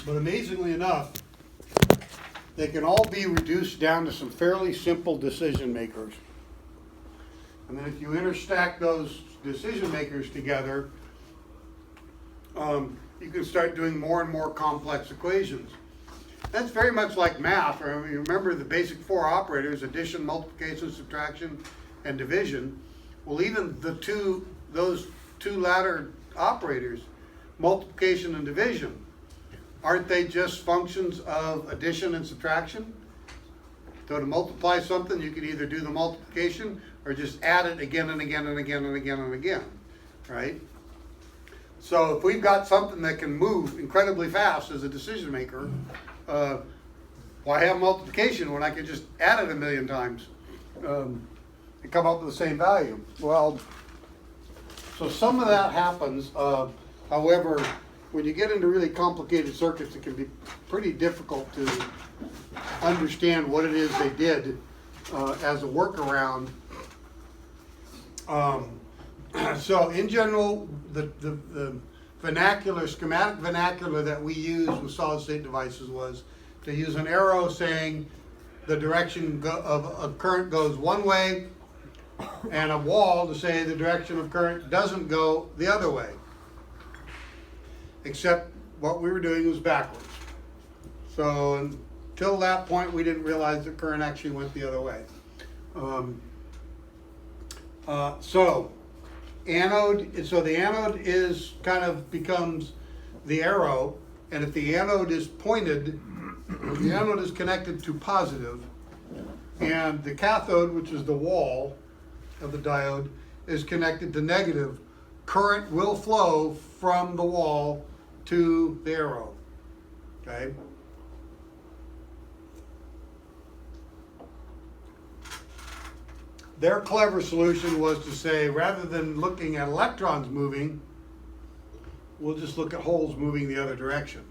But amazingly enough, they can all be reduced down to some fairly simple decision makers. And then if you interstack those decision makers together, you can start doing more and more complex equations. That's very much like math. You remember the basic four operators: addition, multiplication, subtraction, and division. Well, even those two latter operators, multiplication and division, aren't they just functions of addition and subtraction? So to multiply something, you can either do the multiplication or just add it again and again and again and again and again, right? So if we've got something that can move incredibly fast as a decision maker, why have multiplication when I could just add it a million times and come up with the same value? Well, so some of that happens. However, when you get into really complicated circuits, it can be pretty difficult to understand what it is they did as a workaround. So in general, the schematic vernacular that we use with solid state devices was to use an arrow saying the direction of current goes one way, and a wall to say the direction of current doesn't go the other way. Except what we were doing was backwards. So until that point, we didn't realize the current actually went the other way. So the anode is kind of becomes the arrow, and if the anode is pointed, the anode is connected to positive, and the cathode, which is the wall of the diode, is connected to negative, current will flow from the wall to the arrow. Okay? Their clever solution was to say, rather than looking at electrons moving, we'll just look at holes moving the other direction.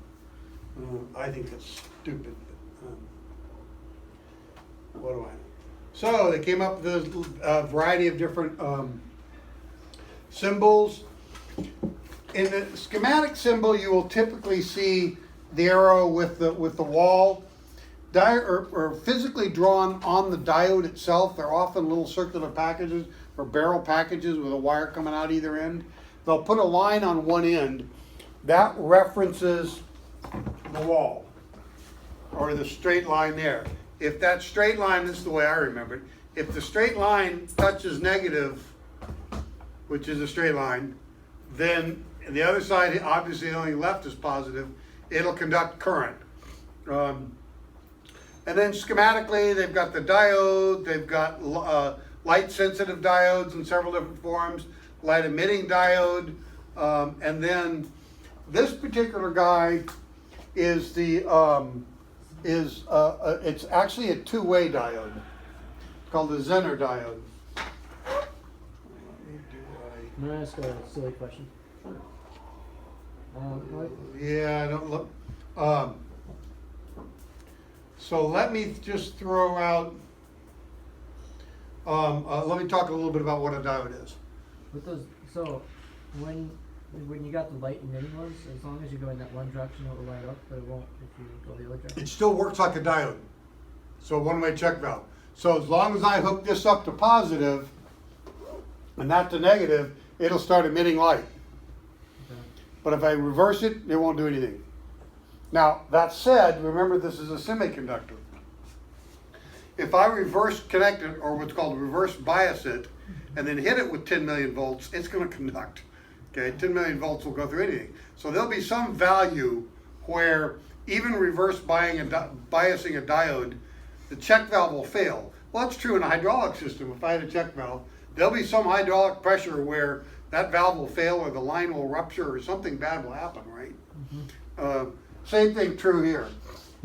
I think it's stupid. What do I know? So they came up with a variety of different symbols. In the schematic symbol, you will typically see the arrow with the wall. Or physically drawn on the diode itself. They're often little circular packages or barrel packages with a wire coming out either end. They'll put a line on one end that references the wall or the straight line there. If that straight line, this is the way I remember it, if the straight line touches negative, which is a straight line, then the other side, obviously the only left is positive, it'll conduct current. And then schematically, they've got the diode, they've got light-sensitive diodes in several different forms, light-emitting diode, and then this particular guy is it's actually a two-way diode. It's called the Zener diode. May I ask a silly question? Yeah, I don't look. So let me just throw out, let me talk a little bit about what a diode is. With those, so when you got the light emitting ones, as long as you go in that one direction, it will light up, but it won't if you go the other direction. It still works like a diode. So one-way check valve. So as long as I hook this up to positive and that to negative, it'll start emitting light. Okay. But if I reverse it, it won't do anything. Now, that said, remember this is a semiconductor. If I reverse connect it, or what's called reverse bias it, and then hit it with 10 million volts, it's going to conduct. Okay, 10 million volts will go through anything. So there'll be some value where even reverse biasing a diode, the check valve will fail. Well, that's true in a hydraulic system. If I had a check valve, there'll be some hydraulic pressure where that valve will fail or the line will rupture or something bad will happen, right? Mm-hmm. Same thing true here.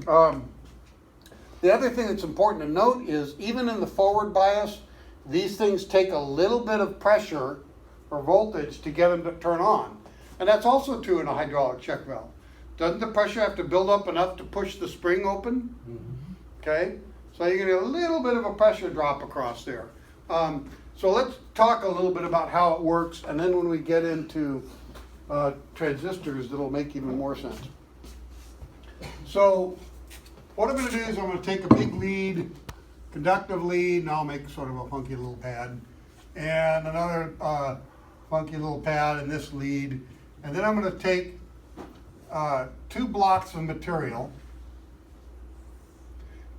The other thing that's important to note is even in the forward bias, these things take a little bit of pressure or voltage to get them to turn on. And that's also true in a hydraulic check valve. Doesn't the pressure have to build up enough to push the spring open? Mm-hmm. Okay, so you're gonna get a little bit of a pressure drop across there. So let's talk a little bit about how it works, and then when we get into transistors, it'll make even more sense. So what I'm gonna do is I'm gonna take a big lead, conductive lead, and I'll make sort of a funky little pad, and another funky little pad in this lead, and then I'm gonna take 2 blocks of material,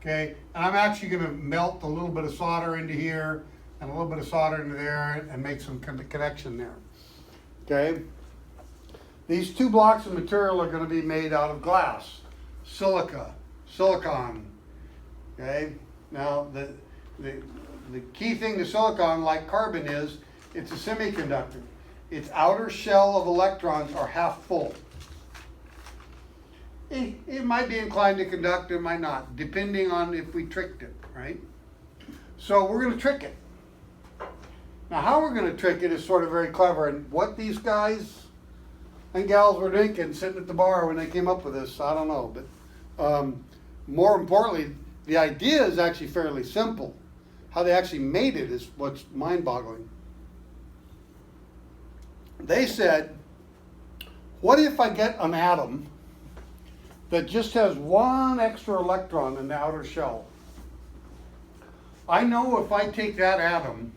okay, and I'm actually gonna melt a little bit of solder into here and a little bit of solder into there and make some kind of connection there, okay. These 2 blocks of material are gonna be made out of glass, silicon, okay. Now the key thing to silicon, like carbon, is it's a semiconductor. Its outer shell of electrons are half full. It might be inclined to conduct, it might not, depending on if we tricked it, right? So we're going to trick it. Now how we're going to trick it is sort of very clever, and what these guys and gals were drinking sitting at the bar when they came up with this, I don't know, but more importantly, the idea is actually fairly simple. How they actually made it is what's mind-boggling. They said, what if I get an atom that just has 1 extra electron in the outer shell? I know if I take that atom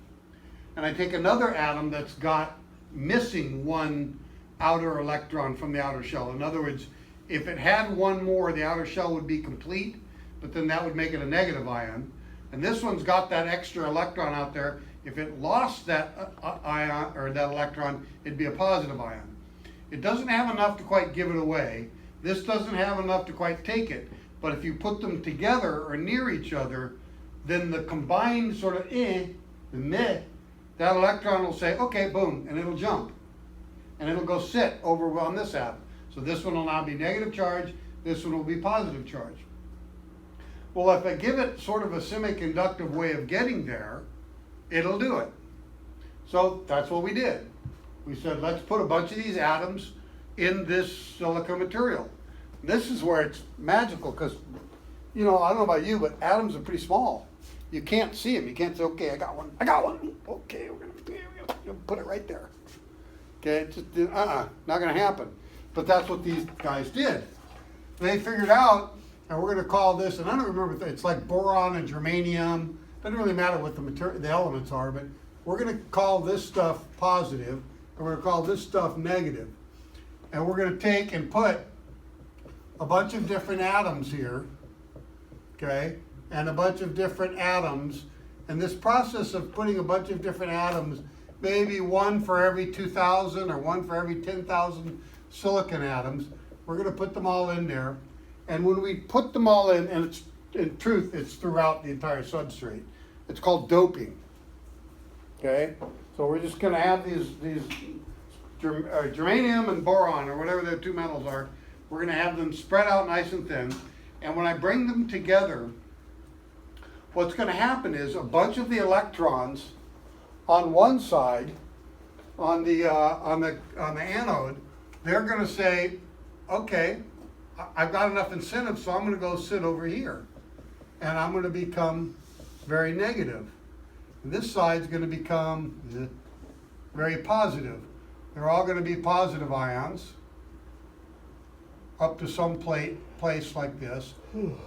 and I take another atom that's got missing 1 outer electron from the outer shell. In other words, if it had 1 more, the outer shell would be complete, but then that would make it a negative ion. And this one's got that extra electron out there. If it lost that ion or that electron, it'd be a positive ion. It doesn't have enough to quite give it away. This doesn't have enough to quite take it. But if you put them together or near each other, then the combined sort of the meh, that electron will say, okay, boom, and it'll jump. And it'll go sit over on this atom. So this one will now be negative charge, this one will be positive charge. Well, if I give it sort of a semiconductive way of getting there, it'll do it. So that's what we did. We said, let's put a bunch of these atoms in this silica material. This is where it's magical because, you know, I don't know about you, but atoms are pretty small. You can't see them. You can't say, okay, I got one. Okay, we're gonna put it right there. Okay, it's just, not gonna happen. But that's what these guys did. They figured out, and we're gonna call this, and I don't remember, it's like boron and germanium. Doesn't really matter what the elements are, but we're gonna call this stuff positive, and we're gonna call this stuff negative. And we're gonna take and put a bunch of different atoms here, okay, and a bunch of different atoms. And this process of putting a bunch of different atoms, maybe 1 for every 2,000 or 1 for every 10,000 silicon atoms, we're gonna put them all in there. And when we put them all in, and it's, in truth, it's throughout the entire substrate. It's called doping, okay? So we're just gonna have these germanium and boron, or whatever the 2 metals are, we're gonna have them spread out nice and thin. And when I bring them together, what's gonna happen is a bunch of the electrons on one side, on the anode, they're gonna say, okay, I've got enough incentive, so I'm gonna go sit over here. And I'm gonna become very negative. And this side's gonna become very positive. They're all gonna be positive ions up to some place like this.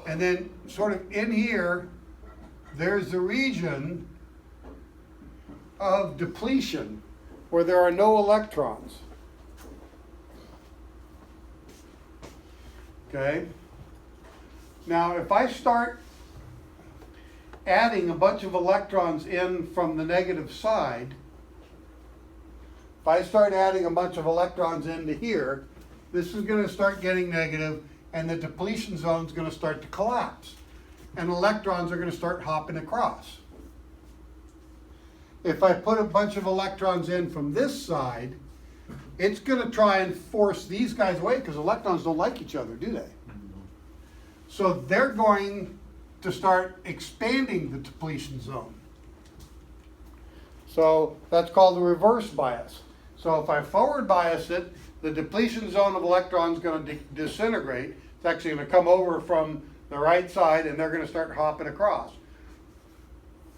And then sort of in here, there's the region of depletion where there are no electrons. Okay? Now, if I start adding a bunch of electrons in from the negative side, if I start adding a bunch of electrons into here, this is going to start getting negative, and the depletion zone is going to start to collapse. And electrons are going to start hopping across. If I put a bunch of electrons in from this side, it's going to try and force these guys away because electrons don't like each other, do they? So they're going to start expanding the depletion zone. So that's called the reverse bias. So if I forward bias it, the depletion zone of electrons is going to disintegrate. It's actually going to come over from the right side, and they're going to start hopping across.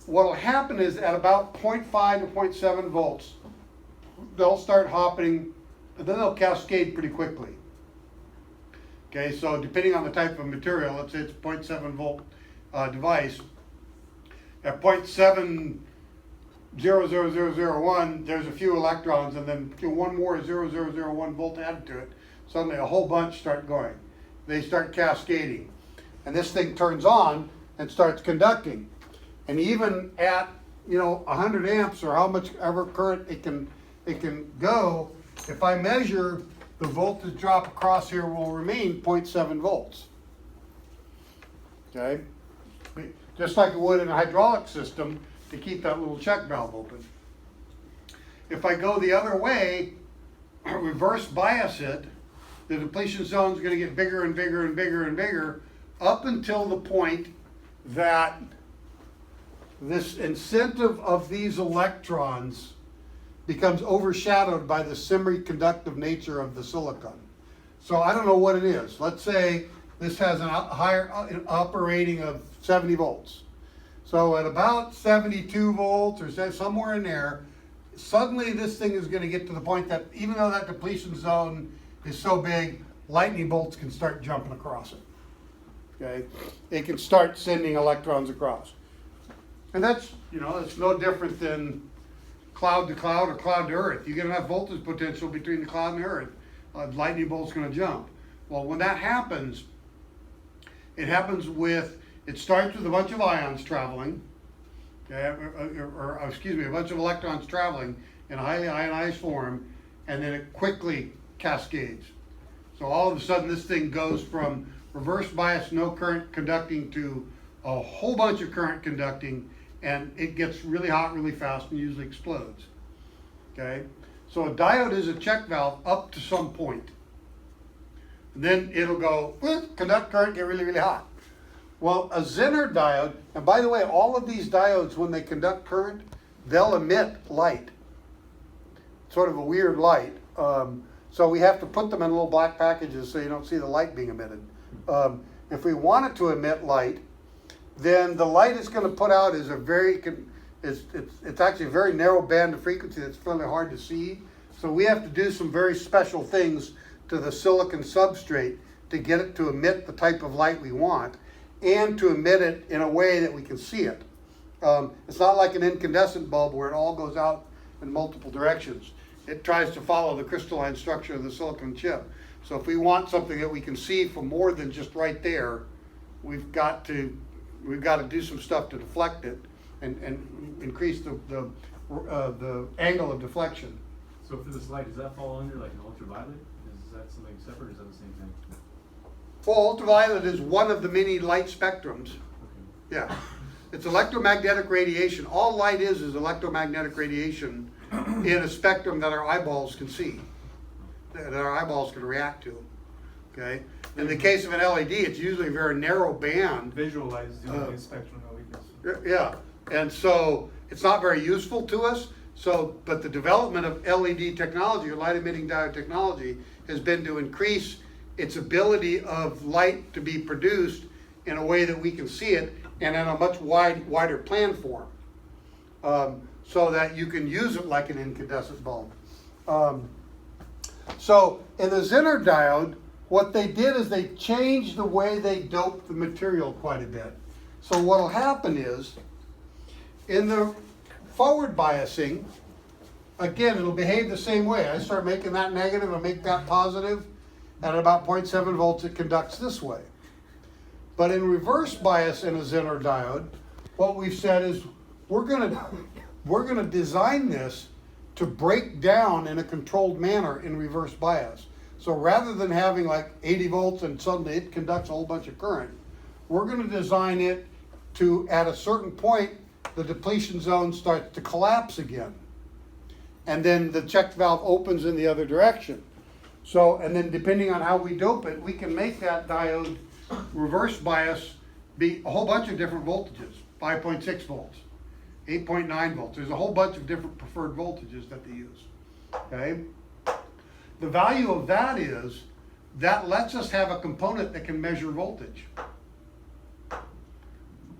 What will happen is at about 0.5 to 0.7 volts, they'll start hopping, and then they'll cascade pretty quickly. Okay, so depending on the type of material, let's say it's a 0.7 volt device. At 0.7000001, there's a few electrons, and then one more 0.0001 volt added to it. Suddenly a whole bunch start going. They start cascading. And this thing turns on and starts conducting. And even at 100 amps or how much ever current it can go, if I measure, the voltage drop across here will remain 0.7 volts. Okay? Just like it would in a hydraulic system to keep that little check valve open. If I go the other way, reverse bias it, the depletion zone is going to get bigger and bigger and bigger and bigger up until the point that this incentive of these electrons becomes overshadowed by the semiconductive nature of the silicon. So I don't know what it is. Let's say this has a higher operating of 70 volts. So at about 72 volts or somewhere in there, suddenly this thing is going to get to the point that even though that depletion zone is so big, lightning bolts can start jumping across it. Okay, it can start sending electrons across. And that's, it's no different than cloud to cloud or cloud to earth. You get enough voltage potential between the cloud and the earth, lightning bolt's going to jump. Well, when that happens, it starts with a bunch of ions traveling, okay, or a bunch of electrons traveling in a highly ionized form, and then it quickly cascades. So all of a sudden this thing goes from reverse bias, no current conducting, to a whole bunch of current conducting, and it gets really hot really fast and usually explodes. Okay, so a diode is a check valve up to some point. And then it'll go, conduct current, get really, really hot. Well, a Zener diode, and by the way, all of these diodes, when they conduct current, they'll emit light. Sort of a weird light. So we have to put them in little black packages so you don't see the light being emitted. If we want it to emit light, then the light it's going to put out is it's actually a very narrow band of frequency that's fairly hard to see. So we have to do some very special things to the silicon substrate to get it to emit the type of light we want, and to emit it in a way that we can see it. It's not like an incandescent bulb where it all goes out in multiple directions. It tries to follow the crystalline structure of the silicon chip. So if we want something that we can see from more than just right there, we've got to do some stuff to deflect it and increase the angle of deflection. So for this light, does that fall under like an ultraviolet? Is that something separate, or is that the same thing? Well, ultraviolet is one of the many light spectrums. Okay. Yeah, it's electromagnetic radiation. All light is electromagnetic radiation in a spectrum that our eyeballs can see, that our eyeballs can react to. Okay. In the case of an LED, it's usually a very narrow band. Visualize the only spectrum that we can see. Yeah, and so it's not very useful to us. So, but the development of LED technology, or light emitting diode technology, has been to increase its ability of light to be produced in a way that we can see it, and in a much wider plan form, so that you can use it like an incandescent bulb. So in the Zener diode, what they did is they changed the way they doped the material quite a bit. So what will happen is, in the forward biasing, again, it'll behave the same way. I start making that negative and make that positive. At about 0.7 volts, it conducts this way. But in reverse bias in a Zener diode, what we've said is we're gonna design this to break down in a controlled manner in reverse bias. So rather than having like 80 volts and suddenly it conducts a whole bunch of current, we're going to design it to, at a certain point, the depletion zone starts to collapse again. And then the check valve opens in the other direction. So, and then depending on how we dope it, we can make that diode reverse bias be a whole bunch of different voltages, 5.6 volts, 8.9 volts. There's a whole bunch of different preferred voltages that they use, okay? The value of that is, that lets us have a component that can measure voltage,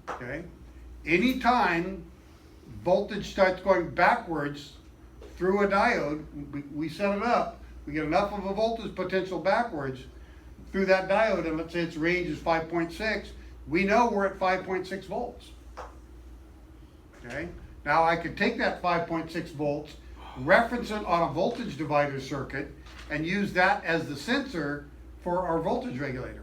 okay? Anytime voltage starts going backwards through a diode, we set it up, we get enough of a voltage potential backwards, through that diode, and let's say its range is 5.6, we know we're at 5.6 volts. Okay, now I could take that 5.6 volts, reference it on a voltage divider circuit, and use that as the sensor for our voltage regulator.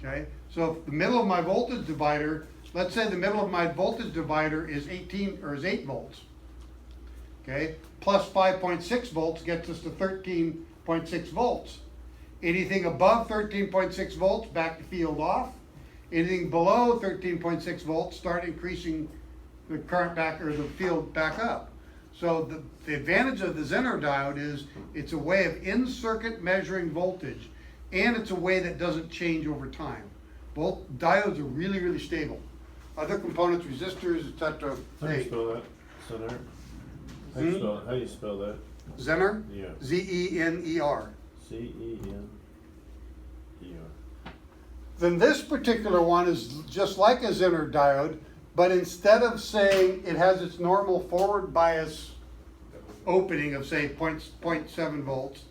Okay, so if the middle of my voltage divider, let's say the middle of my voltage divider is 8 volts. Okay, plus 5.6 volts gets us to 13.6 volts. Anything above 13.6 volts, back to field off. Anything below 13.6 volts, start increasing the current back, or the field back up. So the advantage of the Zener diode is it's a way of in-circuit measuring voltage, and it's a way that doesn't change over time. Both diodes are really, really stable. Other components, resistors, etc. How do you spell that? Zener? How do you spell it? How do you spell that? Zener? Yeah. Z-E-N-E-R. Zener. Then this particular one is just like a Zener diode, but instead of saying it has its normal forward bias opening of say 0.7 volts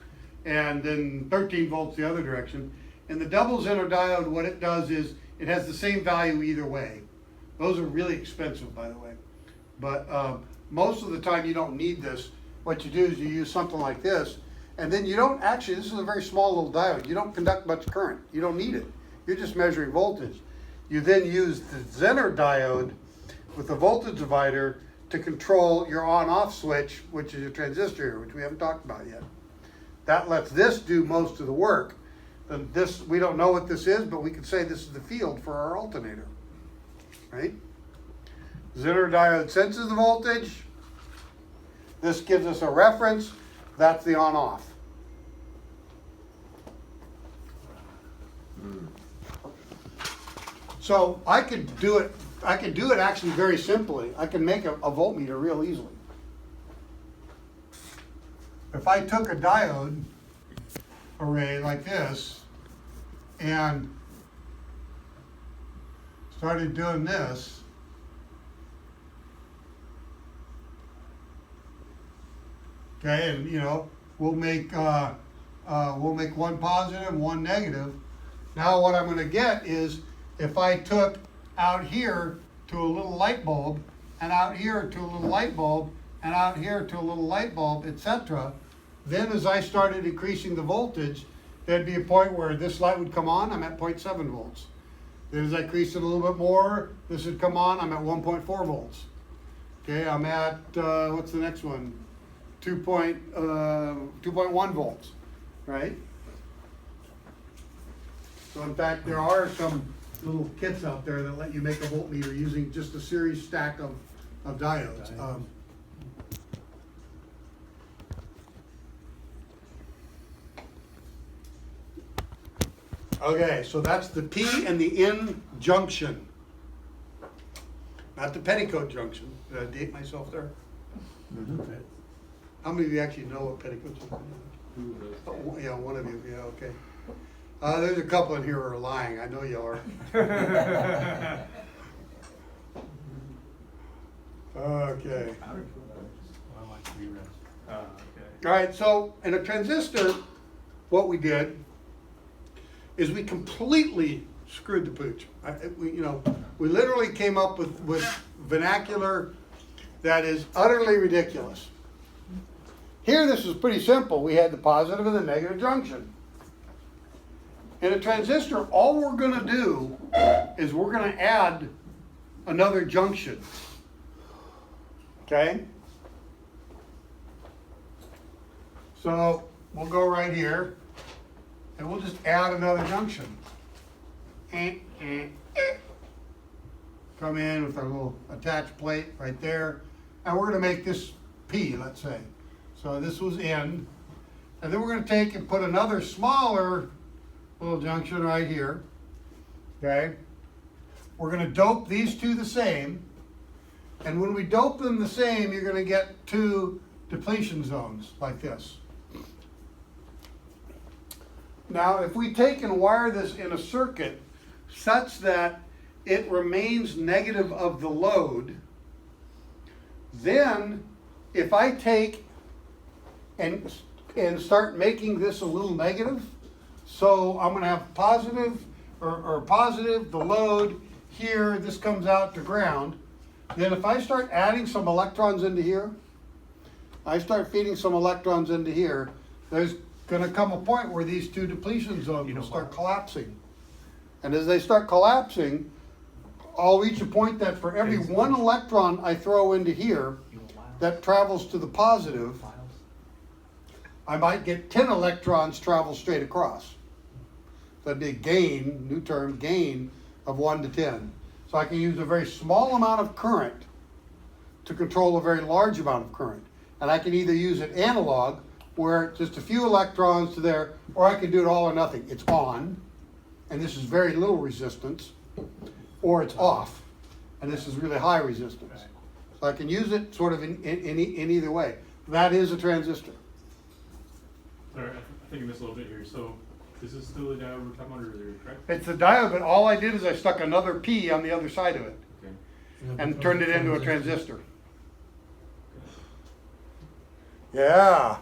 and then 13 volts the other direction, in the double Zener diode what it does is it has the same value either way. Those are really expensive, by the way, but most of the time you don't need this. What you do is you use something like this, and then you don't actually, this is a very small little diode, you don't conduct much current, you don't need it. You're just measuring voltage. You then use the Zener diode with the voltage divider to control your on-off switch, which is your transistor here, which we haven't talked about yet. That lets this do most of the work. And this, we don't know what this is, but we can say this is the field for our alternator, right? Zener diode senses the voltage. This gives us a reference. That's the on-off. So I could do it actually very simply. I can make a voltmeter real easily. If I took a diode array like this and started doing this, okay, and you know, we'll make one positive, one negative. Now what I'm going to get is, if I took out here to a little light bulb, and out here to a little light bulb, and out here to a little light bulb, etc., then as I started increasing the voltage, there'd be a point where this light would come on, I'm at 0.7 volts. Then as I increase it a little bit more, this would come on, I'm at 1.4 volts. Okay, I'm at, what's the next one? 2.1 volts, right? So in fact, there are some little kits out there that let you make a voltmeter using just a series stack of diodes. Okay, so that's the P and the N junction. Not the petticoat junction. Did I date myself there? How many of you actually know what petticoat junction is? Oh, yeah, one of you. Yeah, okay. There's a couple in here who are lying. I know you are. Okay. All right, so in a transistor, what we did is we completely screwed the pooch. We literally came up with vernacular that is utterly ridiculous. Here, this is pretty simple. We had the positive and the negative junction. In a transistor, all we're going to do is we're going to add another junction. Okay? So we'll go right here, and we'll just add another junction. Come in with our little attached plate right there, and we're going to make this P, let's say. So this was N, and then we're going to take and put another smaller little junction right here. Okay? We're going to dope these two the same, and when we dope them the same, you're going to get two depletion zones like this. Now, if we take and wire this in a circuit such that it remains negative of the load, then if I take and start making this a little negative, So I'm gonna have positive, or positive, the load here, this comes out to ground. Then if I start adding some electrons into here, I start feeding some electrons into here, there's gonna come a point where these two depletion zones will start collapsing. And as they start collapsing, I'll reach a point that for every one electron I throw into here that travels to the positive, I might get 10 electrons travel straight across. That'd be a gain, new term, gain of 1 to 10. So I can use a very small amount of current to control a very large amount of current. And I can either use it analog, where just a few electrons to there, or I can do it all or nothing. It's on, and this is very little resistance, or it's off, and this is really high resistance. So I can use it sort of in either way. That is a transistor. Sorry, I think I missed a little bit here. So is this still the diode we're talking about, or is it correct? It's a diode, but all I did is I stuck another P on the other side of it Okay. and turned it into a transistor. Yeah.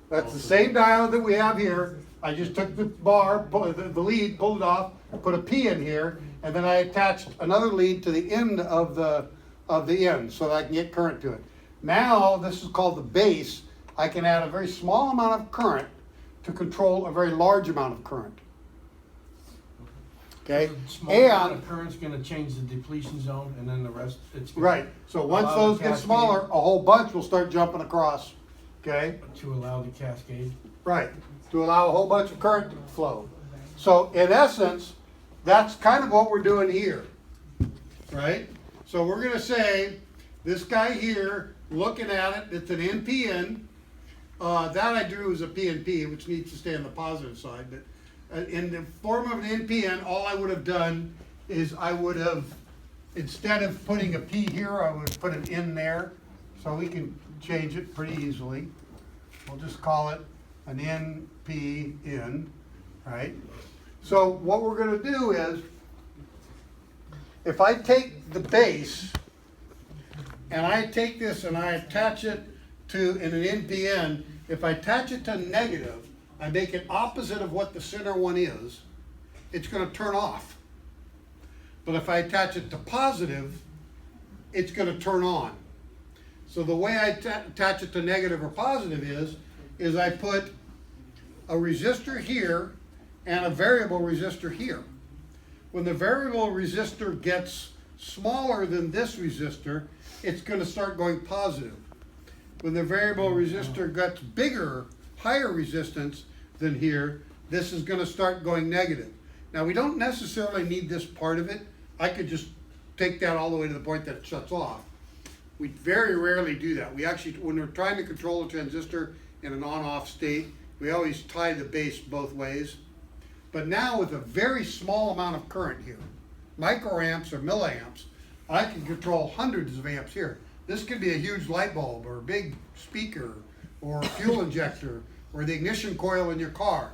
That's the same diode that we have here. I just took the bar, the lead, pulled it off, put a P in here, and then I attached another lead to the end of the end so that I can get current to it. Now, this is called the base. I can add a very small amount of current to control a very large amount of current. Okay? The small amount And of current's gonna change the depletion zone, and then the rest, it's gonna. right, so once allow the those get cascade smaller, a whole bunch will start jumping across. Okay? To allow the cascade. Right, to allow a whole bunch of current to flow. So in essence, that's kind of what we're doing here, right? So we're gonna say, this guy here, looking at it, it's an NPN. That I drew as a PNP, which needs to stay on the positive side, but in the form of an NPN, all I would have done is I would have, instead of putting a P here, I would put an N there, so we can change it pretty easily. We'll just call it an NPN, right? So what we're gonna do is, if I take the base, and I take this and I attach it to, in an NPN, if I attach it to negative, I make it opposite of what the center one is, it's gonna turn off. But if I attach it to positive, it's gonna turn on. So the way I attach it to negative or positive is I put a resistor here and a variable resistor here. When the variable resistor gets smaller than this resistor, it's going to start going positive. When the variable resistor gets bigger, higher resistance than here, this is going to start going negative. Now we don't necessarily need this part of it. I could just take that all the way to the point that it shuts off. We very rarely do that. We actually, when we're trying to control a transistor in an on-off state, we always tie the base both ways. But now with a very small amount of current here, microamps or milliamps, I can control hundreds of amps here. This could be a huge light bulb or a big speaker or a fuel injector or the ignition coil in your car.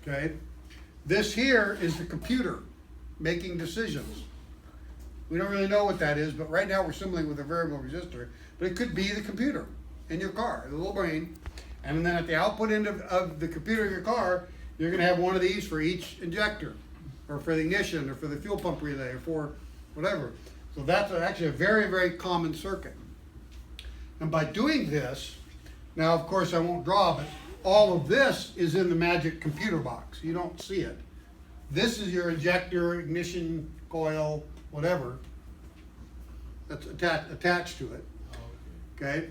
Okay? This here is the computer making decisions. We don't really know what that is, but right now we're assembling with a variable resistor, but it could be the computer in your car, the little brain. And then at the output end of the computer in your car, you're gonna have one of these for each injector, or for the ignition, or for the fuel pump relay, or for whatever. So that's actually a very, very common circuit. And by doing this, now of course I won't draw, but all of this is in the magic computer box. You don't see it. This is your injector, ignition coil, whatever, that's attached to it, okay?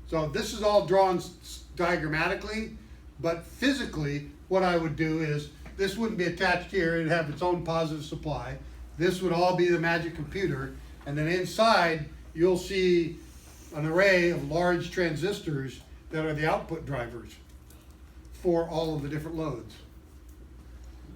So this is all drawn diagrammatically, but physically, what I would do is, this wouldn't be attached here, it'd have its own positive supply. This would all be the magic computer, and then inside, you'll see an array of large transistors that are the output drivers for all of the different loads.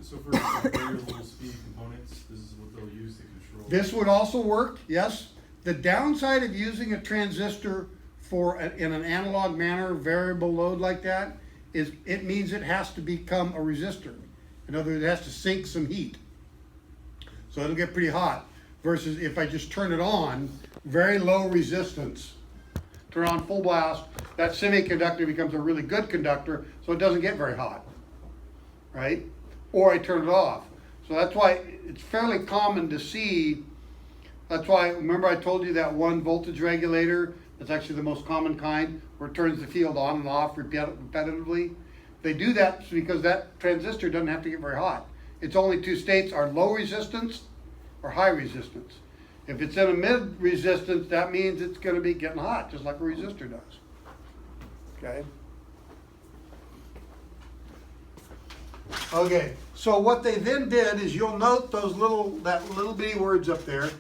So for variable speed components, this is what they'll use to control. This would also work, yes. The downside of using a transistor in an analog manner, variable load like that, is it means it has to become a resistor. In other words, it has to sink some heat. So it'll get pretty hot. Versus if I just turn it on, very low resistance, turn on full blast, that semiconductor becomes a really good conductor, so it doesn't get very hot. right? Or I turn it off. So that's why it's fairly common to see. That's why, remember I told you that one voltage regulator, that's actually the most common kind, where it turns the field on and off repetitively. They do that because that transistor doesn't have to get very hot. Its only two states are low resistance or high resistance. If it's in a mid resistance, that means it's going to be getting hot, just like a resistor does. Okay? Okay, so what they then did is, you'll note that little bitty words up there.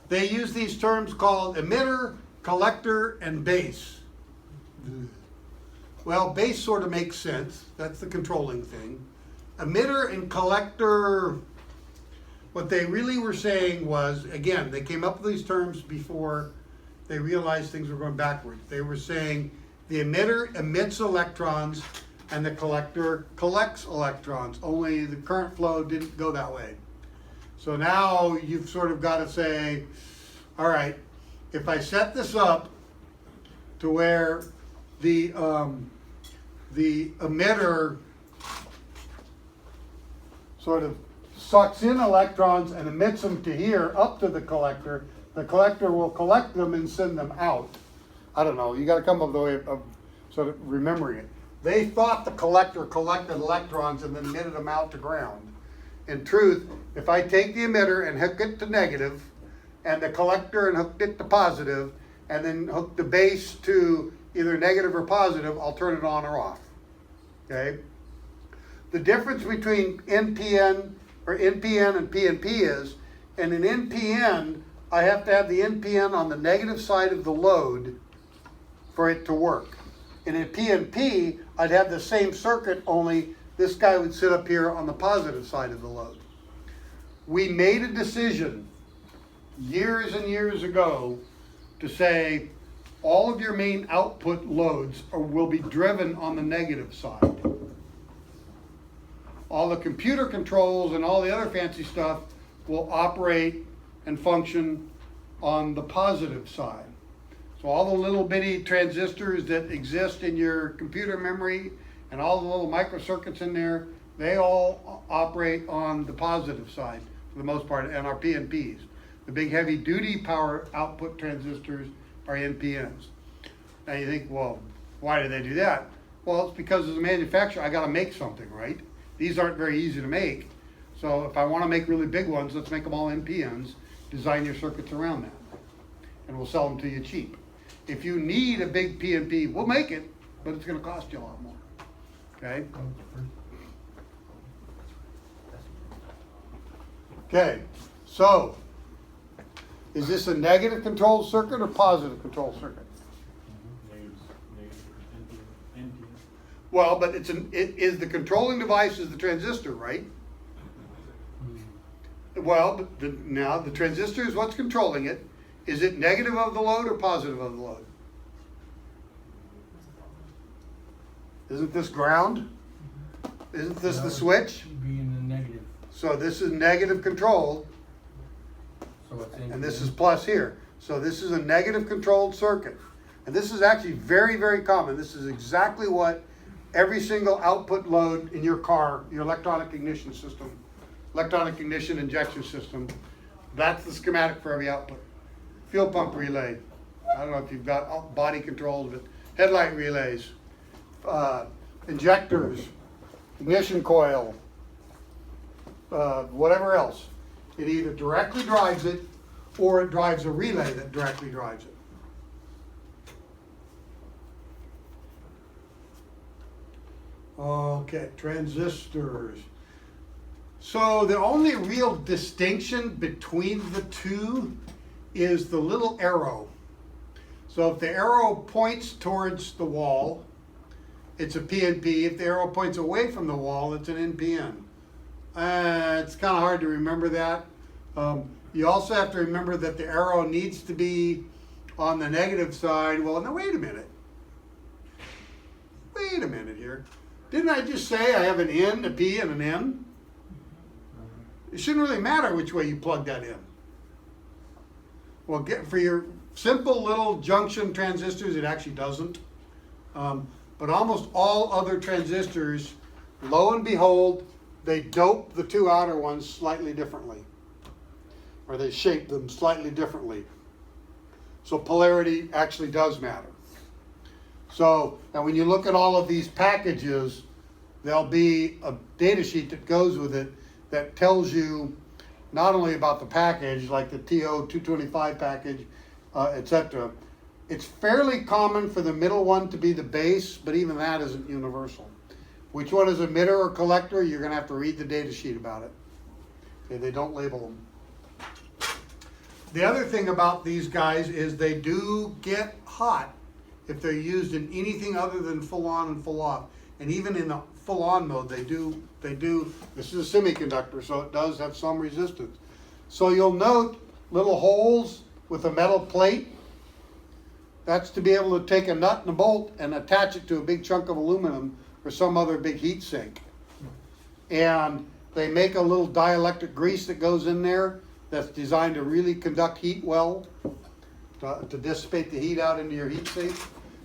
They use these terms called emitter, collector, and base. Well, base sort of makes sense. That's the controlling thing. Emitter and collector, what they really were saying was, again, they came up with these terms before they realized things were going backwards. They were saying the emitter emits electrons and the collector collects electrons, only the current flow didn't go that way. So now you've sort of got to say, all right, if I set this up to where the emitter sort of sucks in electrons and emits them to here up to the collector will collect them and send them out. I don't know, you got to come up with a way of sort of remembering it. They thought the collector collected electrons and then emitted them out to ground. In truth, if I take the emitter and hook it to negative, and the collector and hooked it to positive, and then hook the base to either negative or positive, I'll turn it on or off. Okay? The difference between NPN and PNP is, in an NPN, I have to have the NPN on the negative side of the load for it to work. In a PNP, I'd have the same circuit, only this guy would sit up here on the positive side of the load. We made a decision years and years ago to say all of your main output loads will be driven on the negative side. All the computer controls and all the other fancy stuff will operate and function on the positive side. So all the little bitty transistors that exist in your computer memory and all the little microcircuits in there, they all operate on the positive side for the most part, and are PNPs. The big heavy duty power output transistors are NPNs. Now you think, well, why do they do that? Well, it's because as a manufacturer, I got to make something, right? These aren't very easy to make. So if I want to make really big ones, let's make them all NPNs, design your circuits around that, and we'll sell them to you cheap. If you need a big PNP, we'll make it, but it's going to cost you a lot more. Okay? Okay, so is this a negative control circuit or positive control circuit? NPN. Well, but it is the controlling device is the transistor, right? Well, now the transistor is what's controlling it. Is it negative of the load or positive of the load? Isn't this ground? Isn't this the switch? Being the negative, So this is negative controlled, so it's in. and this is plus here. So this is a negative controlled circuit. And this is actually very, very common. This is exactly what every single output load in your car, your electronic ignition system, electronic ignition injection system, that's the schematic for every output. Fuel pump relay. I don't know if you've got body controls, but headlight relays, injectors, ignition coil, whatever else. It either directly drives it or it drives a relay that directly drives it. Okay, transistors. So the only real distinction between the two is the little arrow. So if the arrow points towards the wall, it's a PNP. If the arrow points away from the wall, it's an NPN. It's kind of hard to remember that. You also have to remember that the arrow needs to be on the negative side. Well, now wait a minute. Wait a minute here. Didn't I just say I have an N, a P, and an N? It shouldn't really matter which way you plug that in. Well, for your simple little junction transistors, it actually doesn't. But almost all other transistors, lo and behold, they dope the two outer ones slightly differently, or they shape them slightly differently. So polarity actually does matter. So, and when you look at all of these packages, there'll be a data sheet that goes with it that tells you not only about the package, like the TO225 package, etc. It's fairly common for the middle one to be the base, but even that isn't universal. Which one is emitter or collector? You're going to have to read the data sheet about it. Okay, they don't label them. The other thing about these guys is they do get hot if they're used in anything other than full on and full off. And even in the full on mode, they do, this is a semiconductor, so it does have some resistance. So you'll note little holes with a metal plate. That's to be able to take a nut and a bolt and attach it to a big chunk of aluminum or some other big heat sink. And they make a little dielectric grease that goes in there that's designed to really conduct heat well, to dissipate the heat out into your heat sink.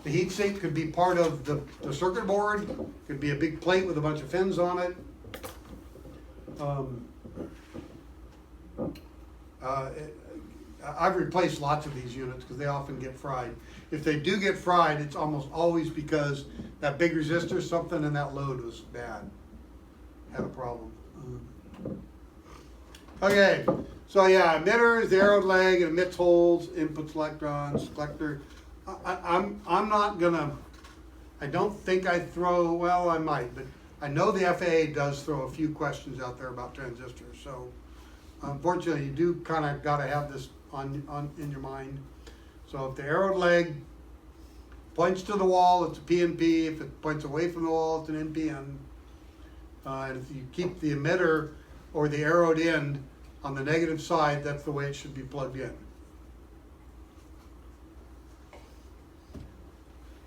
The heat sink could be part of the circuit board, could be a big plate with a bunch of fins on it. I've replaced lots of these units because they often get fried. If they do get fried, it's almost always because that big resistor, something in that load was bad, had a problem. Okay, so yeah, emitters, the arrowed leg, it emits holes, inputs electrons, collector. I'm not gonna, I don't think I'd throw, well, I might, but I know the FAA does throw a few questions out there about transistors, so unfortunately you do kind of got to have this in your mind. So if the arrowed leg points to the wall, it's a PNP. If it points away from the wall, it's an NPN. And if you keep the emitter or the arrowed end on the negative side, that's the way it should be plugged in.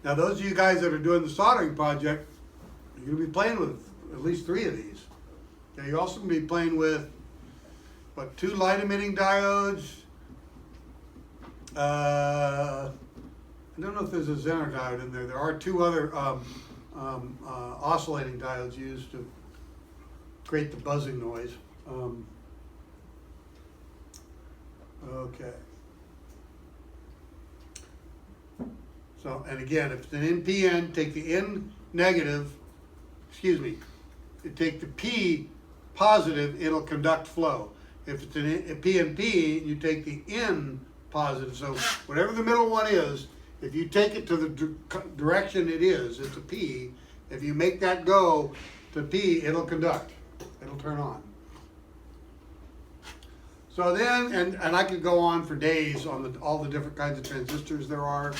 Now those of you guys that are doing the soldering project, you're going to be playing with at least 3 of these. Now you're also going to be playing with, what, 2 light emitting diodes. I don't know if there's a Zener diode in there. There are 2 other oscillating diodes used to create the buzzing noise. Okay. So, and again, if it's an NPN, take the N negative, take the P positive, it'll conduct flow. If it's a PNP, you take the N positive. So whatever the middle one is, if you take it to the direction it is, it's a P. If you make that go to P, it'll conduct. It'll turn on. So then, and I could go on for days on all the different kinds of transistors there are.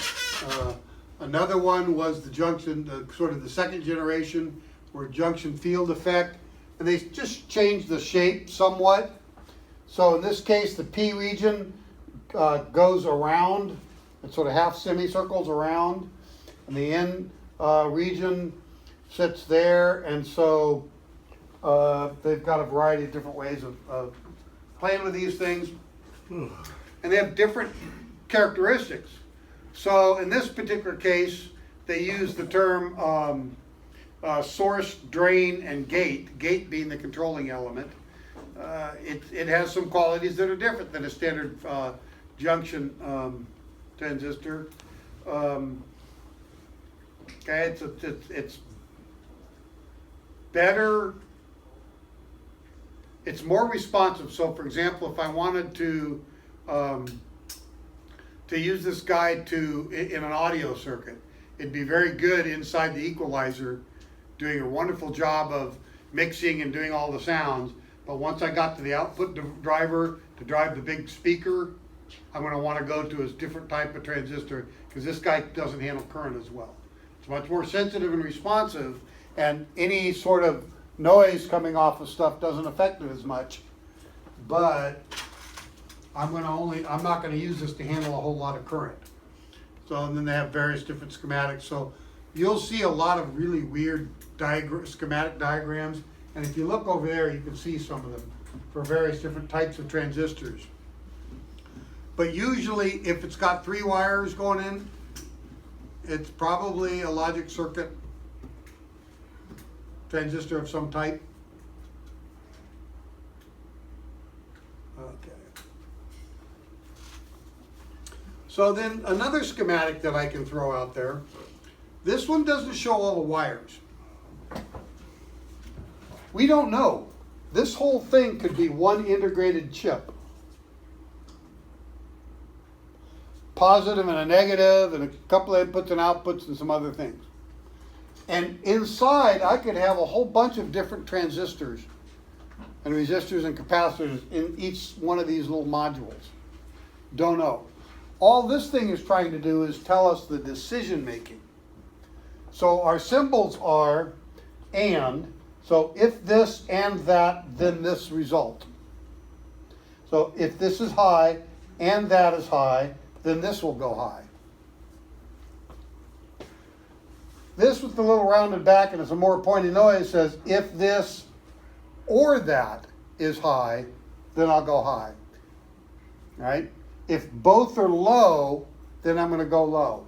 Another one was the junction, sort of the second generation, or junction field effect. And they just changed the shape somewhat. So in this case, the P region goes around. It sort of half semicircles around. And the N region sits there. And so they've got a variety of different ways of playing with these things. And they have different characteristics. So in this particular case, they use the term source, drain, and gate being the controlling element. It has some qualities that are different than a standard junction transistor. Okay, it's better. It's more responsive. So, for example, if I wanted to use this guy in an audio circuit, it'd be very good inside the equalizer, doing a wonderful job of mixing and doing all the sounds. But once I got to the output driver to drive the big speaker, I'm going to want to go to a different type of transistor because this guy doesn't handle current as well. It's much more sensitive and responsive, and any sort of noise coming off of stuff doesn't affect it as much. But I'm not going to use this to handle a whole lot of current. So, and then they have various different schematics. So you'll see a lot of really weird schematic diagrams. And if you look over there, you can see some of them for various different types of transistors. But usually, if it's got 3 wires going in, it's probably a logic circuit transistor of some type. Okay. So then another schematic that I can throw out there, this one doesn't show all the wires. We don't know. This whole thing could be one integrated chip. Positive and a negative and a couple of inputs and outputs and some other things. And inside I could have a whole bunch of different transistors and resistors and capacitors in each one of these little modules. Don't know. All this thing is trying to do is tell us the decision making. So our symbols are and. So if this and that, then this result. So if this is high and that is high, then this will go high. This with the little rounded back and it's a more pointy noise says if this or that is high, then I'll go high. Right? If both are low, then I'm going to go low.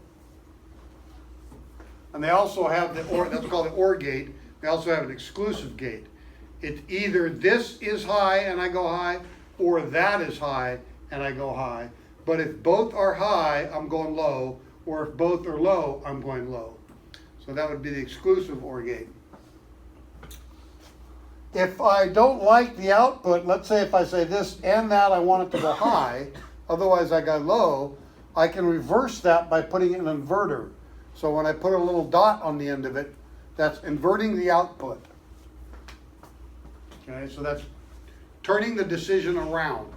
And they also have the OR, that's called the OR gate. They also have an exclusive gate. It's either this is high and I go high, or that is high and I go high. But if both are high, I'm going low, or if both are low, I'm going low. So that would be the exclusive OR gate. If I don't like the output, let's say if I say this and that, I want it to go high, otherwise I go low, I can reverse that by putting an inverter. So when I put a little dot on the end of it, that's inverting the output. Okay, so that's turning the decision around.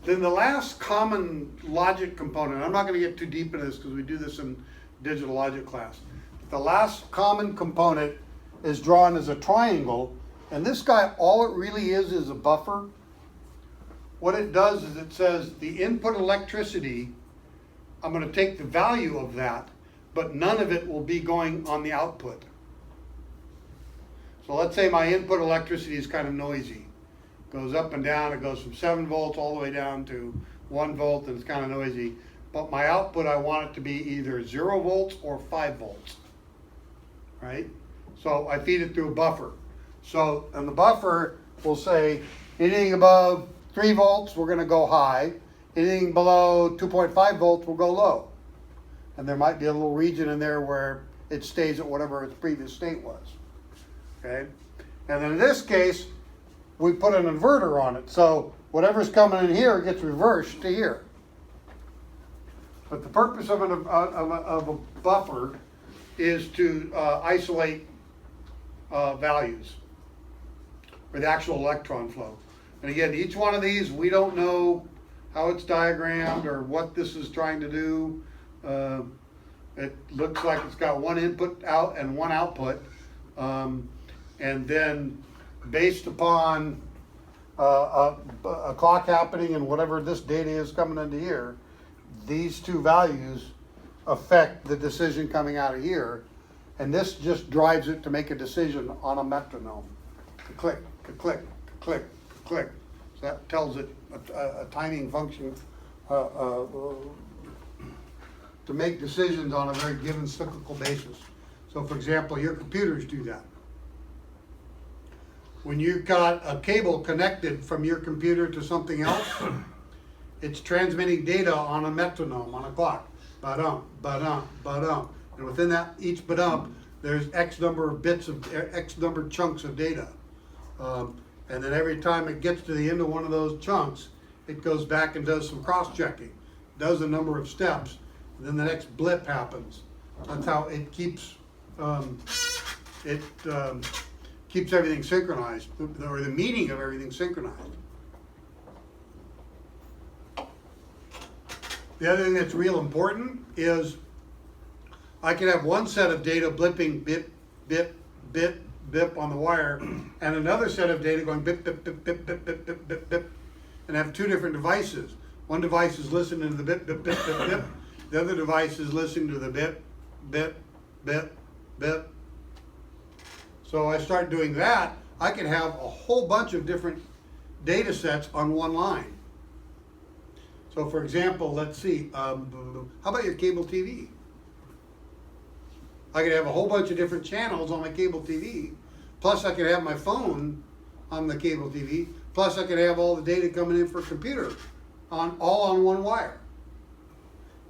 Then the last common logic component, I'm not going to get too deep into this because we do this in digital logic class. The last common component is drawn as a triangle, and this guy, all it really is a buffer. What it does is it says the input electricity, I'm going to take the value of that, but none of it will be going on the output. So let's say my input electricity is kind of noisy. It goes up and down, it goes from 7 volts all the way down to 1 volt, and it's kind of noisy. But my output, I want it to be either 0 volts or 5 volts, right? So I feed it through a buffer. So, and the buffer will say, anything above 3 volts, we're going to go high. Anything below 2.5 volts will go low. And there might be a little region in there where it stays at whatever its previous state was. Okay? And then in this case, we put an inverter on it. So whatever's coming in here gets reversed to here. But the purpose of a buffer is to isolate values for the actual electron flow. And again, each one of these, we don't know how it's diagrammed or what this is trying to do. It looks like it's got one input out and one output. And then based upon a clock happening and whatever this data is coming into here, these two values affect the decision coming out of here. And this just drives it to make a decision on a metronome. Click, click, click, click. So that tells it a timing function to make decisions on a very given cyclical basis. So for example, your computers do that. When you've got a cable connected from your computer to something else, it's transmitting data on a metronome, on a clock. Ba-dum, ba-dum, ba-dum. And within that, each ba-dum, there's X number of bits of, X number of chunks of data. And then every time it gets to the end of one of those chunks, it goes back and does some cross-checking, does a number of steps, and then the next blip happens. That's how it keeps keeps everything synchronized, or the meaning of everything synchronized. The other thing that's real important is I can have one set of data blipping bip, bip, bip, bip on the wire, and another set of data going bip, bip, bip, bip, bip, bip, bip, bip, bip, and have two different devices. One device is listening to the bip, bip, bip, bip, bip. The other device is listening to the bip, bip, bip, bip. So I start doing that, I can have a whole bunch of different data sets on one line. So for example, let's see, how about your cable TV? I could have a whole bunch of different channels on my cable TV, plus I could have my phone on the cable TV, Plus I could have all the data coming in for a computer all on one wire.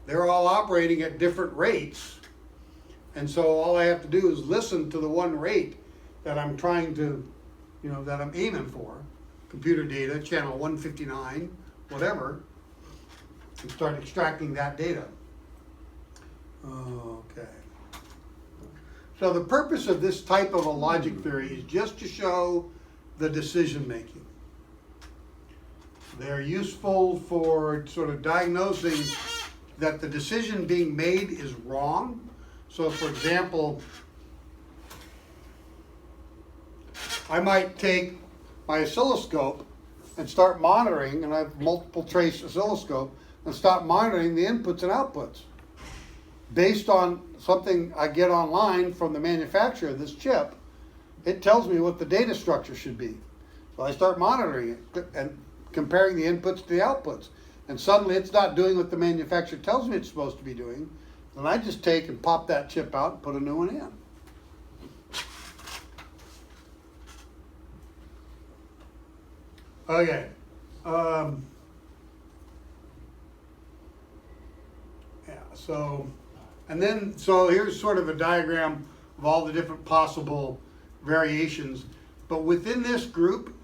They're all operating at different rates. And so all I have to do is listen to the one rate that I'm trying to, that I'm aiming for. Computer data, channel 159, whatever, and start extracting that data. Okay. So the purpose of this type of a logic theory is just to show the decision making. They're useful for sort of diagnosing that the decision being made is wrong. So for example, I might take my oscilloscope and start monitoring, and I have multiple trace oscilloscope, and start monitoring the inputs and outputs based on something I get online from the manufacturer of this chip. It tells me what the data structure should be. So I start monitoring it and comparing the inputs to the outputs. And suddenly it's not doing what the manufacturer tells me it's supposed to be doing. And I just take and pop that chip out and put a new one in. Okay. So here's sort of a diagram of all the different possible variations. But within this group,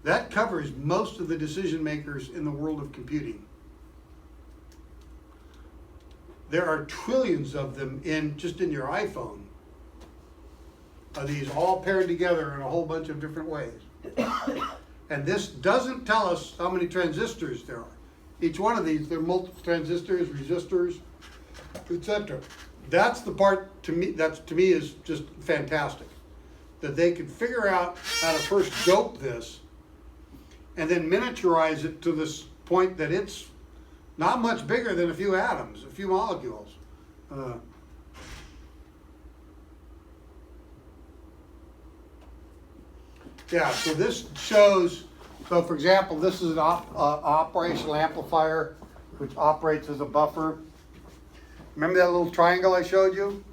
that covers most of the decision makers in the world of computing. There are trillions of them just in your iPhone. Are these all paired together in a whole bunch of different ways? And this doesn't tell us how many transistors there are. Each one of these, there are multiple transistors, resistors, etc. That's the part to me is just fantastic. That they could figure out how to first dope this and then miniaturize it to this point that it's not much bigger than a few atoms, a few molecules. Yeah, so this shows, so for example, this is an operational amplifier which operates as a buffer. Remember that little triangle I showed you?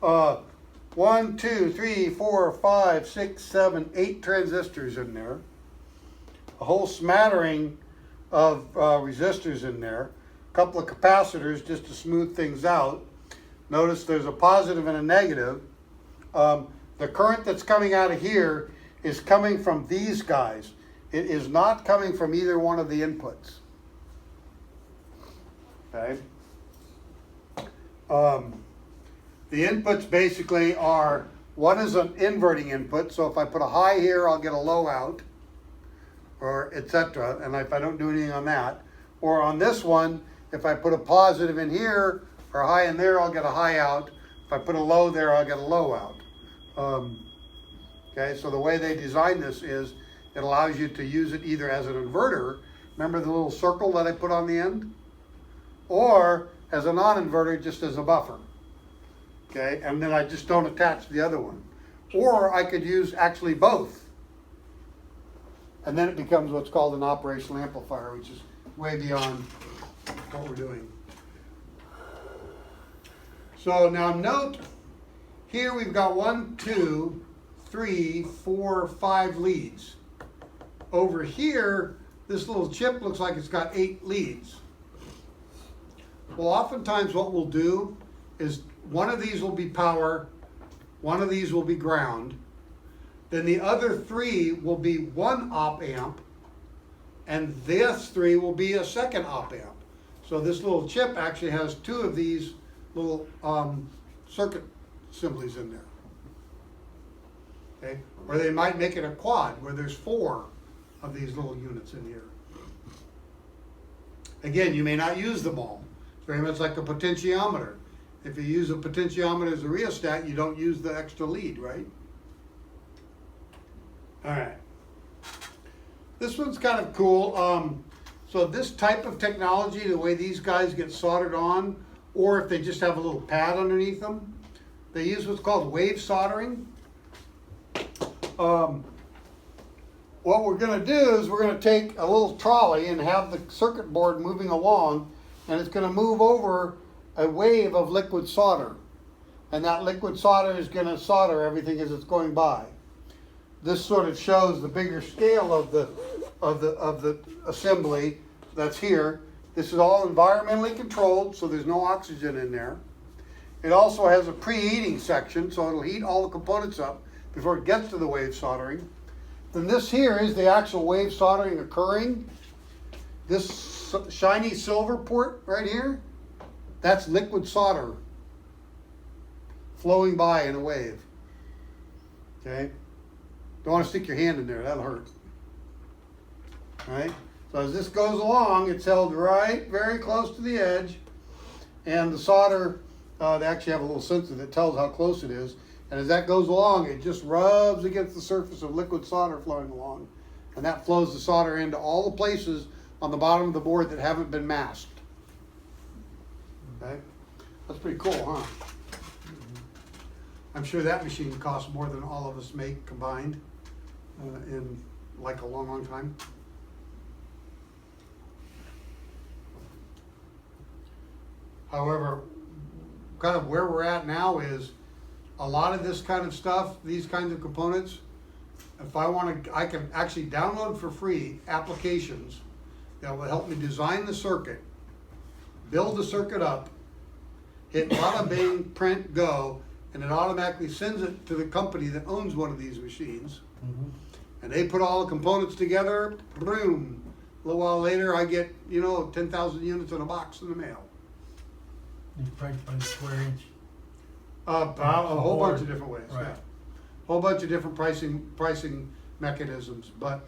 1, 2, 3, 4, 5, 6, 7, 8 transistors in there. A whole smattering of resistors in there. A couple of capacitors just to smooth things out. Notice there's a positive and a negative. The current that's coming out of here is coming from these guys. It is not coming from either one of the inputs. Okay? The inputs basically are, one is an inverting input, so if I put a high here, I'll get a low out, or etc. And if I don't do anything on that, or on this one, if I put a positive in here, or a high in there, I'll get a high out. If I put a low there, I'll get a low out. Okay, so the way they designed this is it allows you to use it either as an inverter, remember the little circle that I put on the end? Or as a non-inverter, just as a buffer. Okay, and then I just don't attach the other one. Or I could use actually both. And then it becomes what's called an operational amplifier, which is way beyond what we're doing. So now note, here we've got 1, 2, 3, 4, 5 leads. Over here, this little chip looks like it's got 8 leads. Well, oftentimes what we'll do is one of these will be power, one of these will be ground, then the other 3 will be 1 op amp, and this 3 will be a second op amp. So this little chip actually has 2 of these little circuit assemblies in there. Okay? Or they might make it a quad where there's 4 of these little units in here. Again, you may not use them all. It's very much like a potentiometer. If you use a potentiometer as a rheostat, you don't use the extra lead, right? All right. This one's kind of cool. So this type of technology, the way these guys get soldered on, or if they just have a little pad underneath them, they use what's called wave soldering. What we're going to do is we're going to take a little trolley and have the circuit board moving along, and it's going to move over a wave of liquid solder. And that liquid solder is going to solder everything as it's going by. this sort of shows the bigger scale of the assembly that's here. This is all environmentally controlled, so there's no oxygen in there. It also has a preheating section, so it'll heat all the components up before it gets to the wave soldering. Then this here is the actual wave soldering occurring. This shiny silver port right here, that's liquid solder flowing by in a wave. Okay? Don't want to stick your hand in there, that'll hurt. Alright? So as this goes along, it's held right very close to the edge, and the solder, they actually have a little sensor that tells how close it is, and as that goes along, it just rubs against the surface of liquid solder flowing along, and that flows the solder into all the places on the bottom of the board that haven't been masked. Okay? That's pretty cool, huh? I'm sure that machine costs more than all of us make combined in like a long, long time. However, kind of where we're at now is a lot of this kind of stuff, these kinds of components, if I want to, I can actually download for free applications that will help me design the circuit, build the circuit up, hit bada bing, print, go, and it automatically sends it to the company that owns one of these machines. Mhm. And they put all the components together, boom. A little while later, I get, 10,000 units in a box in the mail. You price by the square inch. About a whole bunch of different ways, Right. yeah. Whole bunch of different pricing mechanisms, but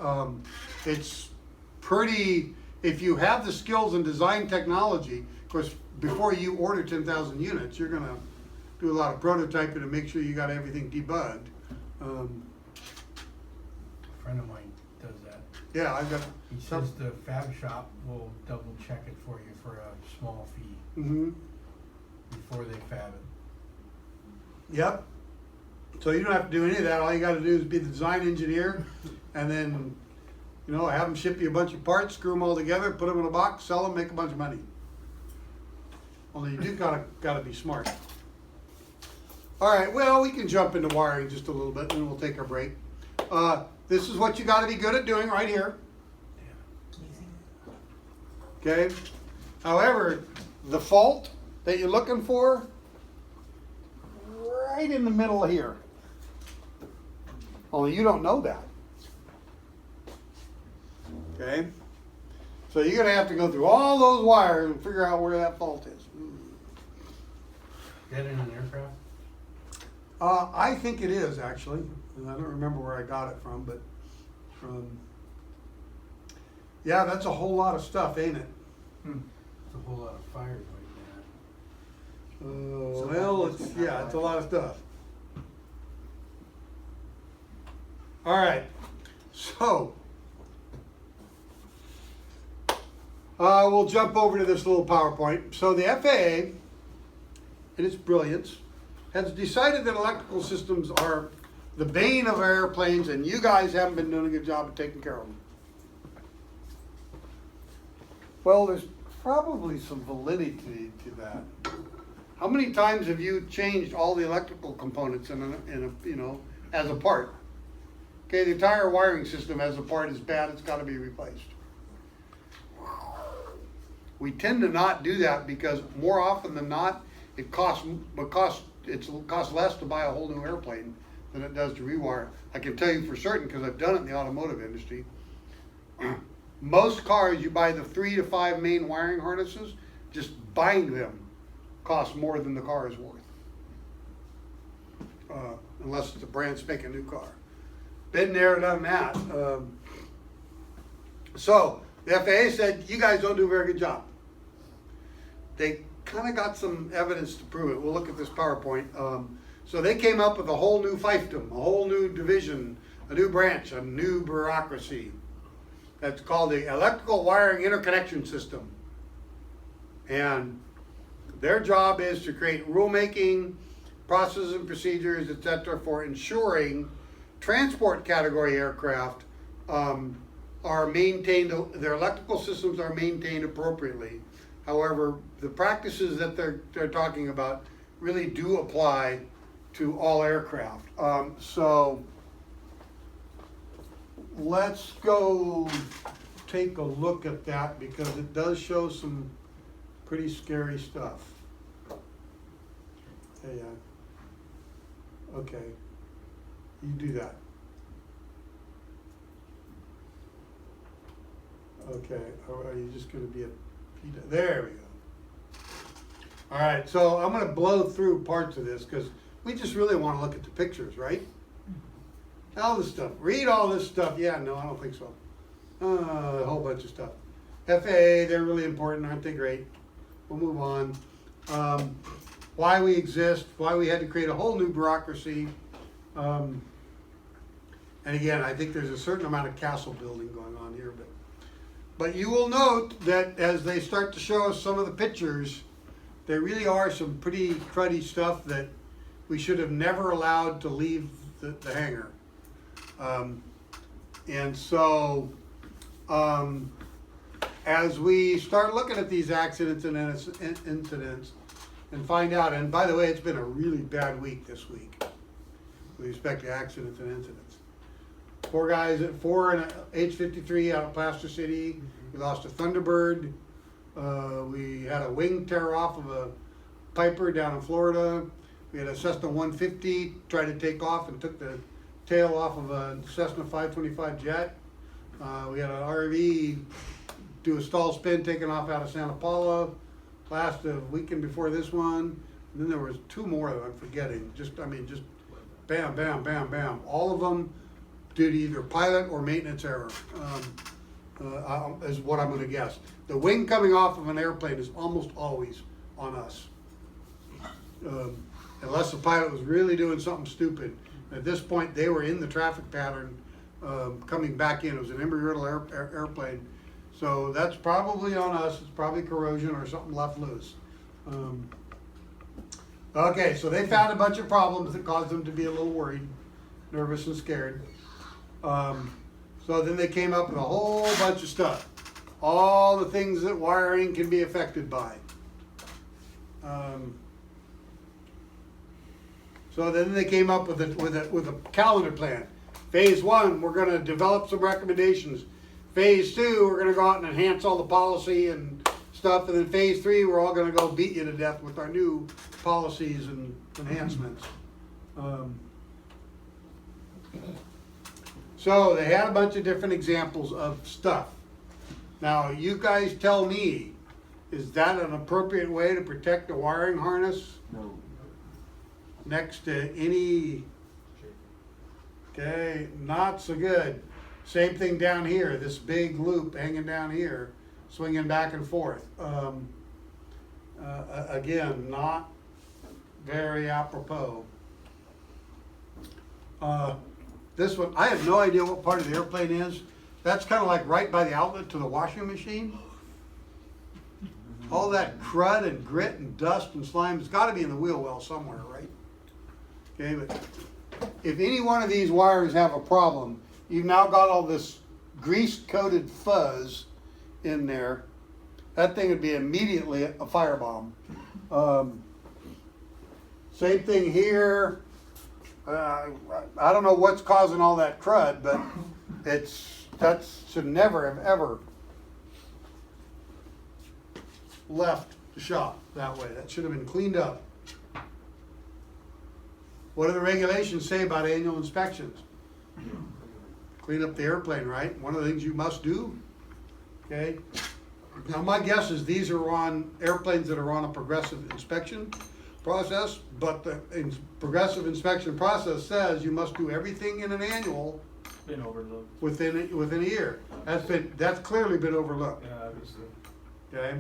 it's pretty, if you have the skills in design technology, of course, before you order 10,000 units, you're gonna do a lot of prototyping to make sure you got everything debugged. A friend of mine does that. Yeah, I've got He some. says the fab shop will double check it for you for a small fee Mm-hmm. before they fab it. Yep. So you don't have to do any of that. All you got to do is be the design engineer, and then, have them ship you a bunch of parts, screw them all together, put them in a box, sell them, make a bunch of money. Only you do gotta be smart. All right. Well, we can jump into wiring just a little bit, and then we'll take our break. This is what you got to be good at doing right here. Okay. However, the fault that you're looking for, right in the middle of here. Only you don't know that. Okay? So you're gonna have to go through all those wires and figure out where that fault is. Get in an aircraft? I think it is actually. And I don't remember where I got it from, but yeah, that's a whole lot of stuff, ain't it? It's a whole lot of fires like Well, it's a lot of stuff. All right, so we'll jump over to this little PowerPoint. So the FAA, in its brilliance, has decided that electrical systems are the bane of our airplanes, and you guys haven't been doing a good job of taking care of them. Well, there's probably some validity to that. How many times have you changed all the electrical components in a as a part? Okay, the entire wiring system as a part is bad, it's gotta be replaced. We tend to not do that because more often than not, it costs less to buy a whole new airplane than it does to rewire. I can tell you for certain, because I've done it in the automotive industry. Most cars, you buy the 3 to 5 main wiring harnesses, just buying them costs more than the car is worth. Unless it's a brand spanking new car. Been there, done that. So the FAA said, you guys don't do a very good job. They kind of got some evidence to prove it. We'll look at this PowerPoint. So they came up with a whole new fiefdom, a whole new division, a new branch, a new bureaucracy. That's called the Electrical Wiring Interconnection System. And their job is to create rulemaking, processes and procedures, etc., for ensuring transport category aircraft are maintained, their electrical systems are maintained appropriately. However, the practices that they're talking about really do apply to all aircraft. So let's go take a look at that because it does show some pretty scary stuff. Hey, okay, you do that. Okay, are you just gonna be a, there we go. All right, so I'm gonna blow through parts of this because we just really wanna look at the pictures, right? All this stuff, read all this stuff, yeah, no, I don't think so. A whole bunch of stuff. FAA, they're really important, aren't they great? We'll move on. Why we exist, why we had to create a whole new bureaucracy. And again, I think there's a certain amount of castle building going on here, but you will note that as they start to show us some of the pictures, there really are some pretty cruddy stuff that we should have never allowed to leave the hangar. And so, as we start looking at these accidents and incidents and find out, and by the way, it's been a really bad week this week with respect to accidents and incidents. 4 in a H-53 out of Plaster City. We lost a Thunderbird. We had a wing tear off of a Piper down in Florida. We had a Cessna 150 try to take off and took the tail off of a Cessna 525 jet. We had an RV do a stall spin taking off out of Santa Paula last weekend before this one. And then there was 2 more that I'm forgetting. Just bam, bam, bam, bam. All of them due to either pilot or maintenance error, is what I'm gonna guess. The wing coming off of an airplane is almost always on us. Unless the pilot was really doing something stupid. At this point, they were in the traffic pattern coming back in. It was an Embry-Riddle airplane. So that's probably on us. It's probably corrosion or something left loose. Okay, so they found a bunch of problems that caused them to be a little worried, nervous and scared. So then they came up with a whole bunch of stuff. All the things that wiring can be affected by. So then they came up with a calendar plan. Phase 1, we're going to develop some recommendations. Phase 2, we're going to go out and enhance all the policy and stuff. And then phase 3, we're all going to go beat you to death with our new policies and enhancements. So they had a bunch of different examples of stuff. Now you guys tell me, is that an appropriate way to protect a wiring harness? No. Next to any, okay, not so good. Same thing down here, this big loop hanging down here, swinging back and forth. Again, not very apropos. This one, I have no idea what part of the airplane is. That's kind of like right by the outlet to the washing machine. All that crud and grit and dust and slime has got to be in the wheel well somewhere, right? Okay, but if any one of these wires have a problem, you've now got all this grease-coated fuzz in there. That thing would be immediately a firebomb. Same thing here. I don't know what's causing all that crud, but that should never have ever left the shop that way. That should have been cleaned up. What do the regulations say about annual inspections? Clean up the airplane, right? One of the things you must do. Okay. Now my guess is these are on airplanes that are on a progressive inspection process, but the progressive inspection process says you must do everything in an annual Been overlooked. within a year. That's clearly been overlooked. Yeah, obviously. Okay.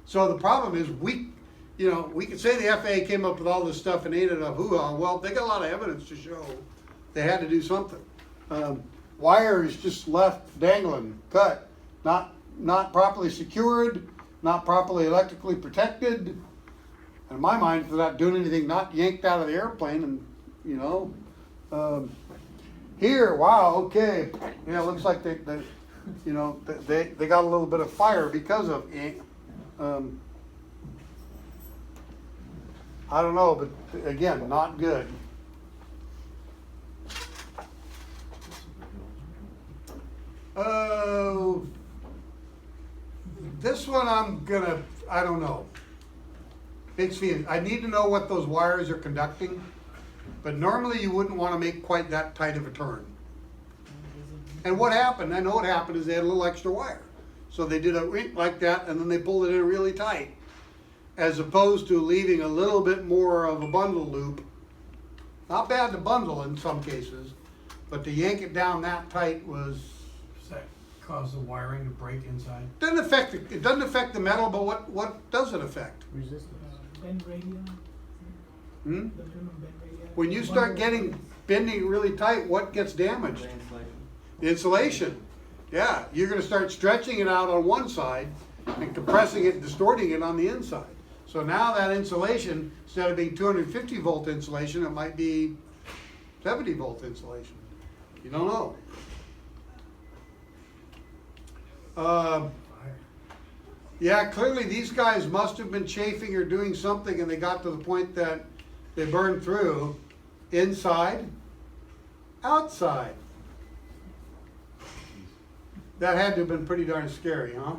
So the problem is we could say the FAA came up with all this stuff and ate it up hoo-ha. Well, they got a lot of evidence to show they had to do something. Wires just left dangling, cut, not properly secured, not properly electrically protected. And in my mind, for not doing anything, not yanked out of the airplane, and here, wow, okay, yeah, it looks like they got a little bit of fire because of I don't know, but again, not good. This one I don't know. Makes me, I need to know what those wires are conducting, but normally you wouldn't wanna make quite that tight of a turn. And what happened, I know what happened is they had a little extra wire. So they did a rink like that and then they pulled it in really tight. As opposed to leaving a little bit more of a bundle loop. Not bad to bundle in some cases, but to yank it down that tight was, Does that cause the wiring to break inside? it doesn't affect the metal, but what does it affect? Resistance. Bend radio. Hmm? The minimum bend radio. When you start bending really tight, what gets damaged? The insulation. Yeah, you're gonna start stretching it out on one side and compressing it, distorting it on the inside. So now that insulation, instead of being 250 volt insulation, it might be 70 volt insulation. You don't know. Fire. Yeah, clearly these guys must have been chafing or doing something and they got to the point that they burned through inside, outside. That had to have been pretty darn scary, huh?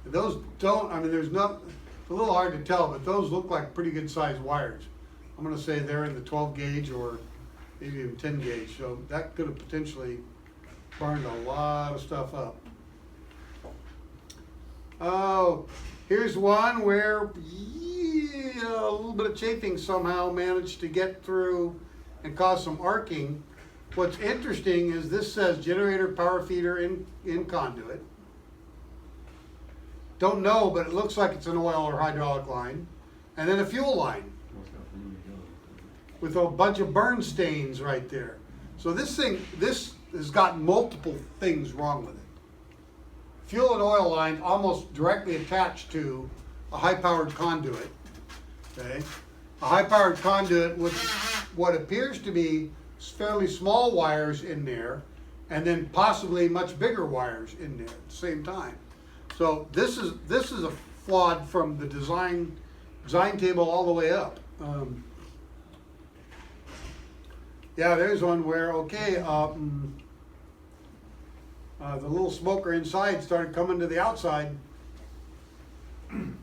Those don't, I mean, there's not, it's a little hard to tell, but those look like pretty good sized wires. I'm gonna say they're in the 12 gauge or maybe even 10 gauge, so that could have potentially burned a lot of stuff up. Oh, here's one where a little bit of chafing somehow managed to get through and cause some arcing. What's interesting is this says generator power feeder in conduit. Don't know, but it looks like it's an oil or hydraulic line. And then a fuel line with a bunch of burn stains right there. So this has got multiple things wrong with it. Fuel and oil line almost directly attached to a high-powered conduit, okay? A high-powered conduit with what appears to be fairly small wires in there, and then possibly much bigger wires in there at the same time. So this is a flawed from the design table all the way up. Yeah, there's one where, okay, the little smoker inside started coming to the outside. And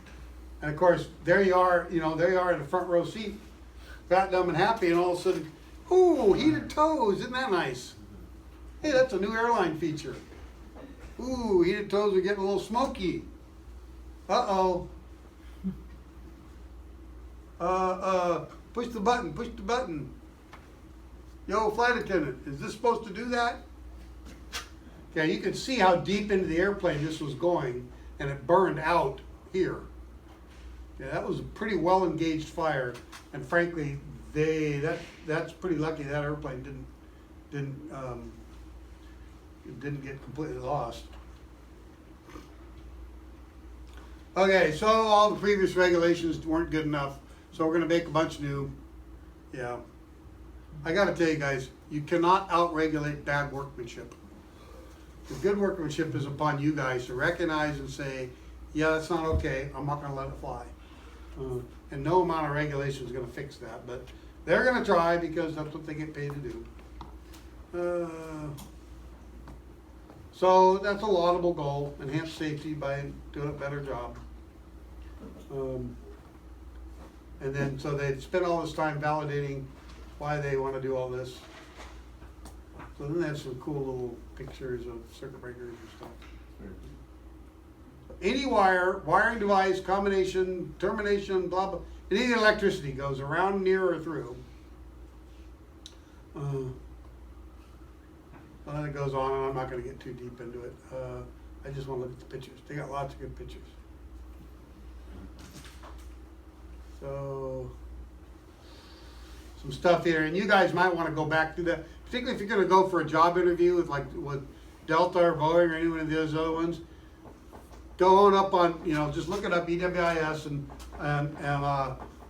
of course, there you are in the front row seat, fat, dumb, and happy, and all of a sudden, ooh, heated toes, isn't that nice? Hey, that's a new airline feature. Ooh, heated toes are getting a little smoky. Uh-oh. Push the button, push the button. Yo, flight attendant, is this supposed to do that? Yeah, you can see how deep into the airplane this was going, and it burned out here. Yeah, that was a pretty well engaged fire, and frankly, that's pretty lucky that airplane didn't get completely lost. Okay, so all the previous regulations weren't good enough, so we're gonna make a bunch new. Yeah, I gotta tell you guys, you cannot out-regulate bad workmanship. The good workmanship is upon you guys to recognize and say, yeah, that's not okay, I'm not gonna let it fly. And no amount of regulation is gonna fix that, but they're gonna try because that's what they get paid to do. So that's a laudable goal, enhance safety by doing a better job. And then, so they spend all this time validating why they wanna do all this. So then they have some cool little pictures of circuit breakers and stuff. Any wiring device, combination, termination, blah, blah, any electricity goes around, near, or through. Well, it goes on, and I'm not gonna get too deep into it. I just wanna look at the pictures. They got lots of good pictures. So, some stuff here, and you guys might wanna go back to that, particularly if you're gonna go for a job interview with Delta or Boeing or any one of those other ones. Go on up on, just look it up, EWIS, and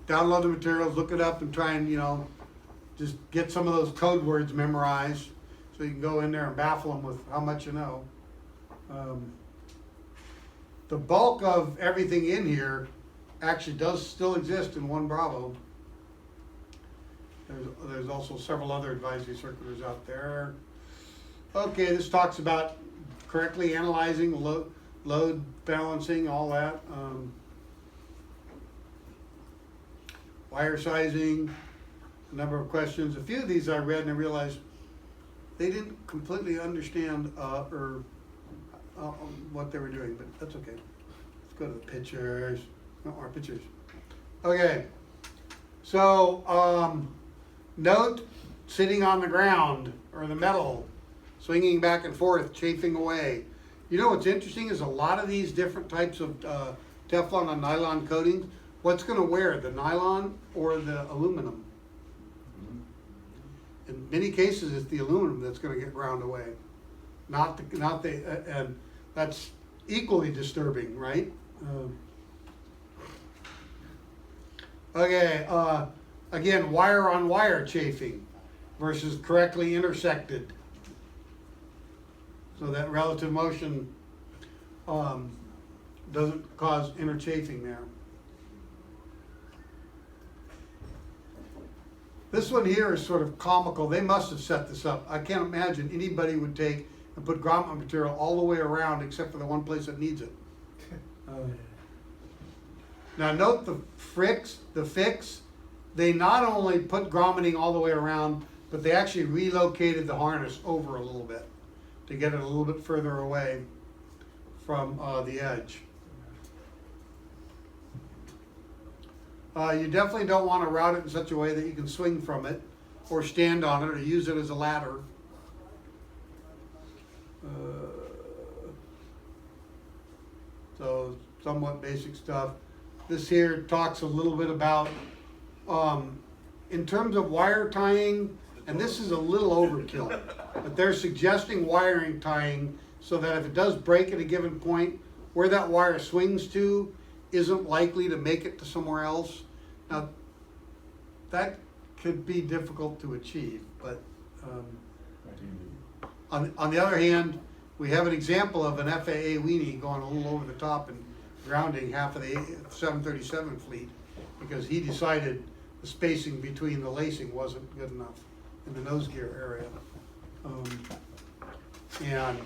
download the materials, look it up, and try and, just get some of those code words memorized, so you can go in there and baffle them with how much you know. The bulk of everything in here actually does still exist in 1 Bravo. There's also several other advisory circulars out there. Okay, this talks about correctly analyzing load balancing, all that. Wire sizing, a number of questions. A few of these I read and I realized they didn't completely understand what they were doing, but that's okay. Let's go to the pictures. No more pictures. Okay. So, note sitting on the ground or the metal, swinging back and forth, chafing away. You know what's interesting is a lot of these different types of Teflon and nylon coatings, what's going to wear, the nylon or the aluminum? In many cases, it's the aluminum that's going to get ground away, not the, and that's equally disturbing, right? Okay, again, wire on wire chafing versus correctly intersected. So that relative motion doesn't cause interchafing there. This one here is sort of comical. They must have set this up. I can't imagine anybody would take and put grommet material all the way around except for the one place that needs it. Now note the fix, they not only put grommeting all the way around, but they actually relocated the harness over a little bit to get it a little bit further away from the edge. You definitely don't want to route it in such a way that you can swing from it or stand on it or use it as a ladder. So somewhat basic stuff. This here talks a little bit about, in terms of wire tying, and this is a little overkill, but they're suggesting wiring tying so that if it does break at a given point, where that wire swings to isn't likely to make it to somewhere else. Now, that could be difficult to achieve, but on the other hand, we have an example of an FAA weenie going a little over the top and grounding half of the 737 fleet because he decided the spacing between the lacing wasn't good enough in the nose gear area. And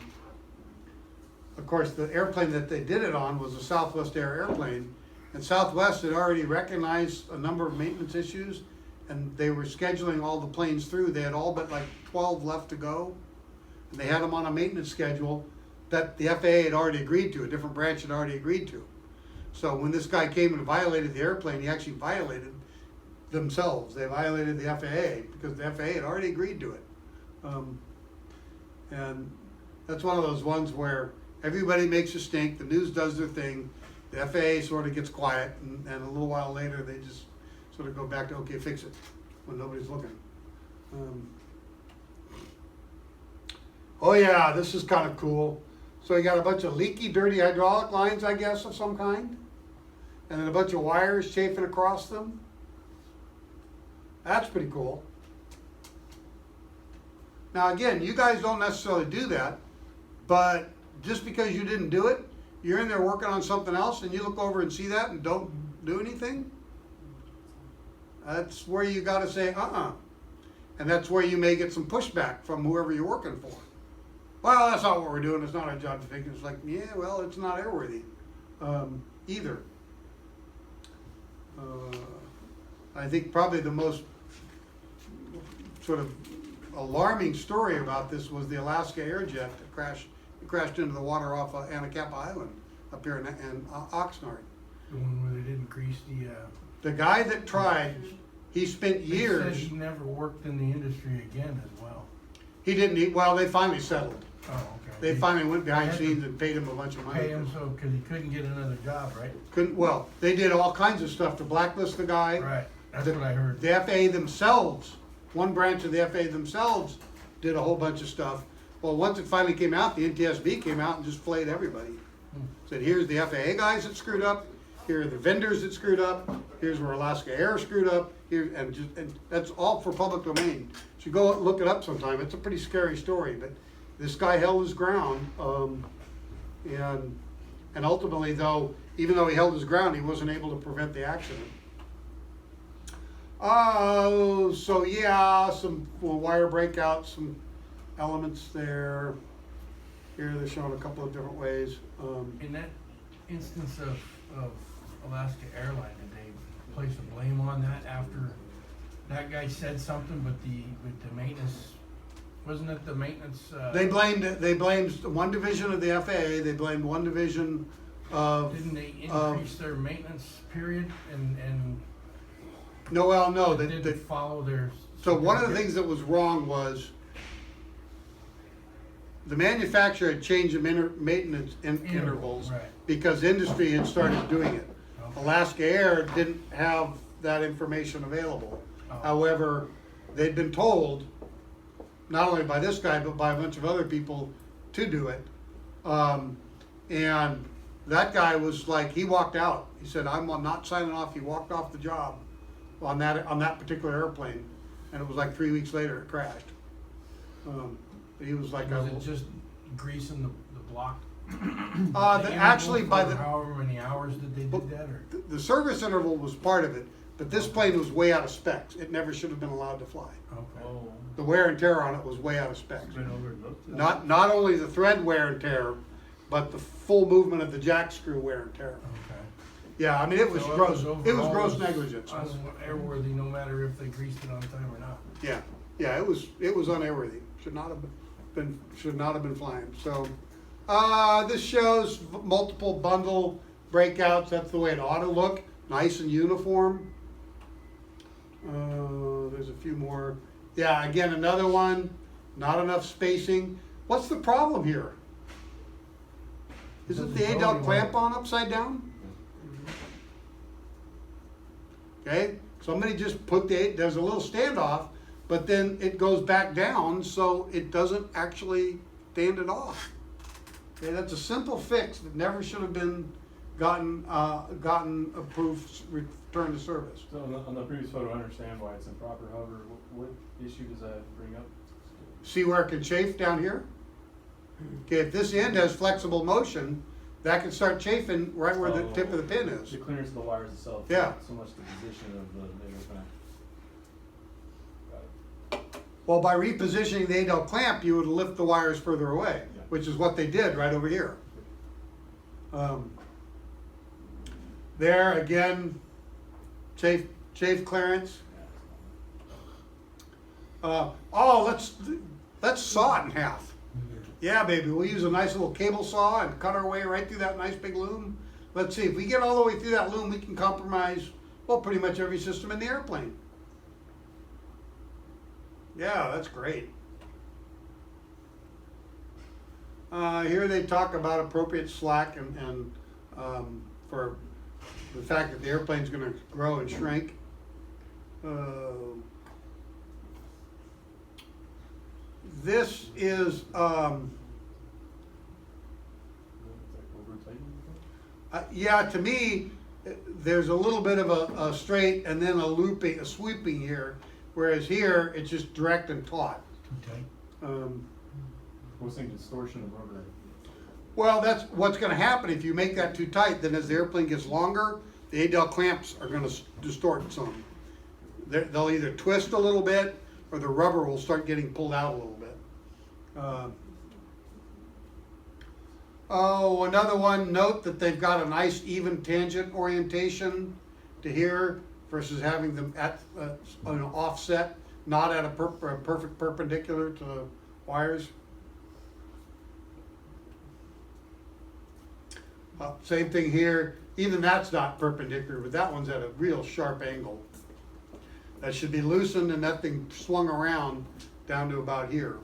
of course, the airplane that they did it on was a Southwest Air airplane, and Southwest had already recognized a number of maintenance issues, and they were scheduling all the planes through. They had all but like 12 left to go, and they had them on a maintenance schedule that the FAA had already agreed to, a different branch had already agreed to. So when this guy came and violated the airplane, he actually violated themselves. They violated the FAA because the FAA had already agreed to it. And that's one of those ones where everybody makes a stink, the news does their thing, the FAA sort of gets quiet, and a little while later they just sort of go back to, okay, fix it, when nobody's looking. Oh yeah, this is kind of cool. So you got a bunch of leaky, dirty hydraulic lines, I guess, of some kind, and then a bunch of wires chafing across them. That's pretty cool. Now again, you guys don't necessarily do that, but just because you didn't do it, you're in there working on something else and you look over and see that and don't do anything, that's where you got to say, And that's where you may get some pushback from whoever you're working for. Well, that's not what we're doing. It's not our job to fix it. It's like, yeah, well, it's not airworthy either. I think probably the most sort of alarming story about this was the Alaska Airjet that crashed into the water off of Anacapa Island up here in Oxnard. The one where they didn't grease The guy that tried, he spent They years. said he never worked in the industry again as well. He didn't. Well, they finally settled. Oh, okay. They finally went behind They had scenes to and paid him a bunch of money. Pay him so, because he couldn't get another job, right? Couldn't. Well, they did all kinds of stuff to blacklist the guy. Right, that's The- what I heard. The FAA themselves, one branch of the FAA themselves, did a whole bunch of stuff. Well, once it finally came out, the NTSB came out and just flayed everybody. Said, here's the FAA guys that screwed up. Here are the vendors that screwed up. Here's where Alaska Air screwed up. Here and that's all for public domain. So you go look it up sometime. It's a pretty scary story, but this guy held his ground, and ultimately, though, even though he held his ground, he wasn't able to prevent the accident. Oh, so yeah, some wire breakouts, some elements there. Here they're showing a couple of different ways. In that instance of Alaska Airlines, did they place a blame on that after that guy said something, but the maintenance, wasn't it the maintenance, They blamed one division of the FAA, they blamed one division of, didn't they increase their maintenance period and no, they they, didn't follow their? so one of the things that was wrong was the manufacturer had changed the maintenance intervals Right. because industry had started doing it. Okay. Alaska Air didn't have that information available. Oh. However, they'd been told, not only by this guy, but by a bunch of other people to do it. And that guy was like, he walked out. He said, I'm not signing off. He walked off the job on that particular airplane. And it was like 3 weeks later, it crashed. He was like, Was it just greasing the block? actually by For the, however many hours did they do that, or? the service interval was part of it, but this plane was way out of specs. It never should have been allowed to fly. Okay. Oh, The wear and tear on it was way out of specs. It's been overlooked. Not only the thread wear and tear, but the full movement of the jack screw wear and tear. Okay. Yeah, I mean, it was So gross, it was overall gross negligence. Airworthy, no matter if they greased it on time or not. Yeah, it was unairworthy. Should not have been flying. So, this shows multiple bundle breakouts. That's the way it ought to look. Nice and uniform. There's a few more. Yeah, again, another one. Not enough spacing. What's the problem here? Isn't the Doesn't go ADEL anywhere. clamp on upside down? Okay, somebody just put there's a little standoff, but then it goes back down, so it doesn't actually stand it off. Okay, that's a simple fix that never should have been gotten approved, return to service. So on the previous photo, I understand why it's improper, however, what issue does that bring up? See where it can chafe down here? Okay, if this end has flexible motion, that can start chafing right where the tip of the pin is. The clearance of the wires itself, Yeah. not so much the position of the label clamp. Got it. Well, by repositioning the ADEL clamp, you would lift the wires further away, Yeah. which is what they did right over here. There again, chafe clearance. Let's saw it in half. Yeah, baby, we'll use a nice little cable saw and cut our way right through that nice big loom. Let's see, if we get all the way through that loom, we can compromise, well, pretty much every system in the airplane. Yeah, that's great. Here they talk about appropriate slack and for the fact that the airplane's gonna grow and shrink. This is, yeah, to me, there's a little bit of a straight and then a swooping here, whereas here, it's just direct and taut. Okay. What's the distortion of rubber? Well, that's what's gonna happen if you make that too tight, then as the airplane gets longer, the ADEL clamps are gonna distort some. They'll either twist a little bit, or the rubber will start getting pulled out a little bit. Another one, note that they've got a nice even tangent orientation to here versus having them at an offset, not at a perfect perpendicular to the wires. Same thing here, even that's not perpendicular, but that one's at a real sharp angle. That should be loosened and that thing swung around down to about here.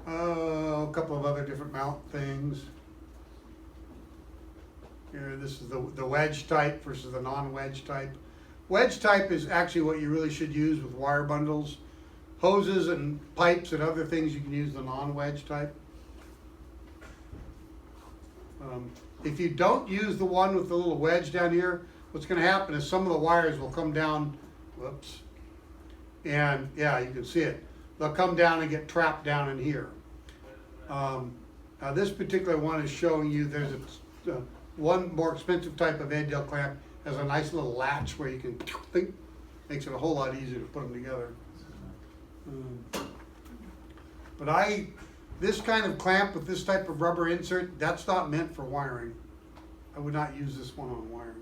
A couple of other different mount things. Here, this is the wedge type versus the non-wedge type. Wedge type is actually what you really should use with wire bundles. Hoses and pipes and other things, you can use the non-wedge type. If you don't use the one with the little wedge down here, what's going to happen is some of the wires will come down, whoops, and yeah, you can see it. They'll come down and get trapped down in here. Now this particular one is showing you there's one more expensive type of ADEL clamp, has a nice little latch where you can Makes it a whole lot easier to put them together. But this kind of clamp with this type of rubber insert, that's not meant for wiring. I would not use this one on wiring.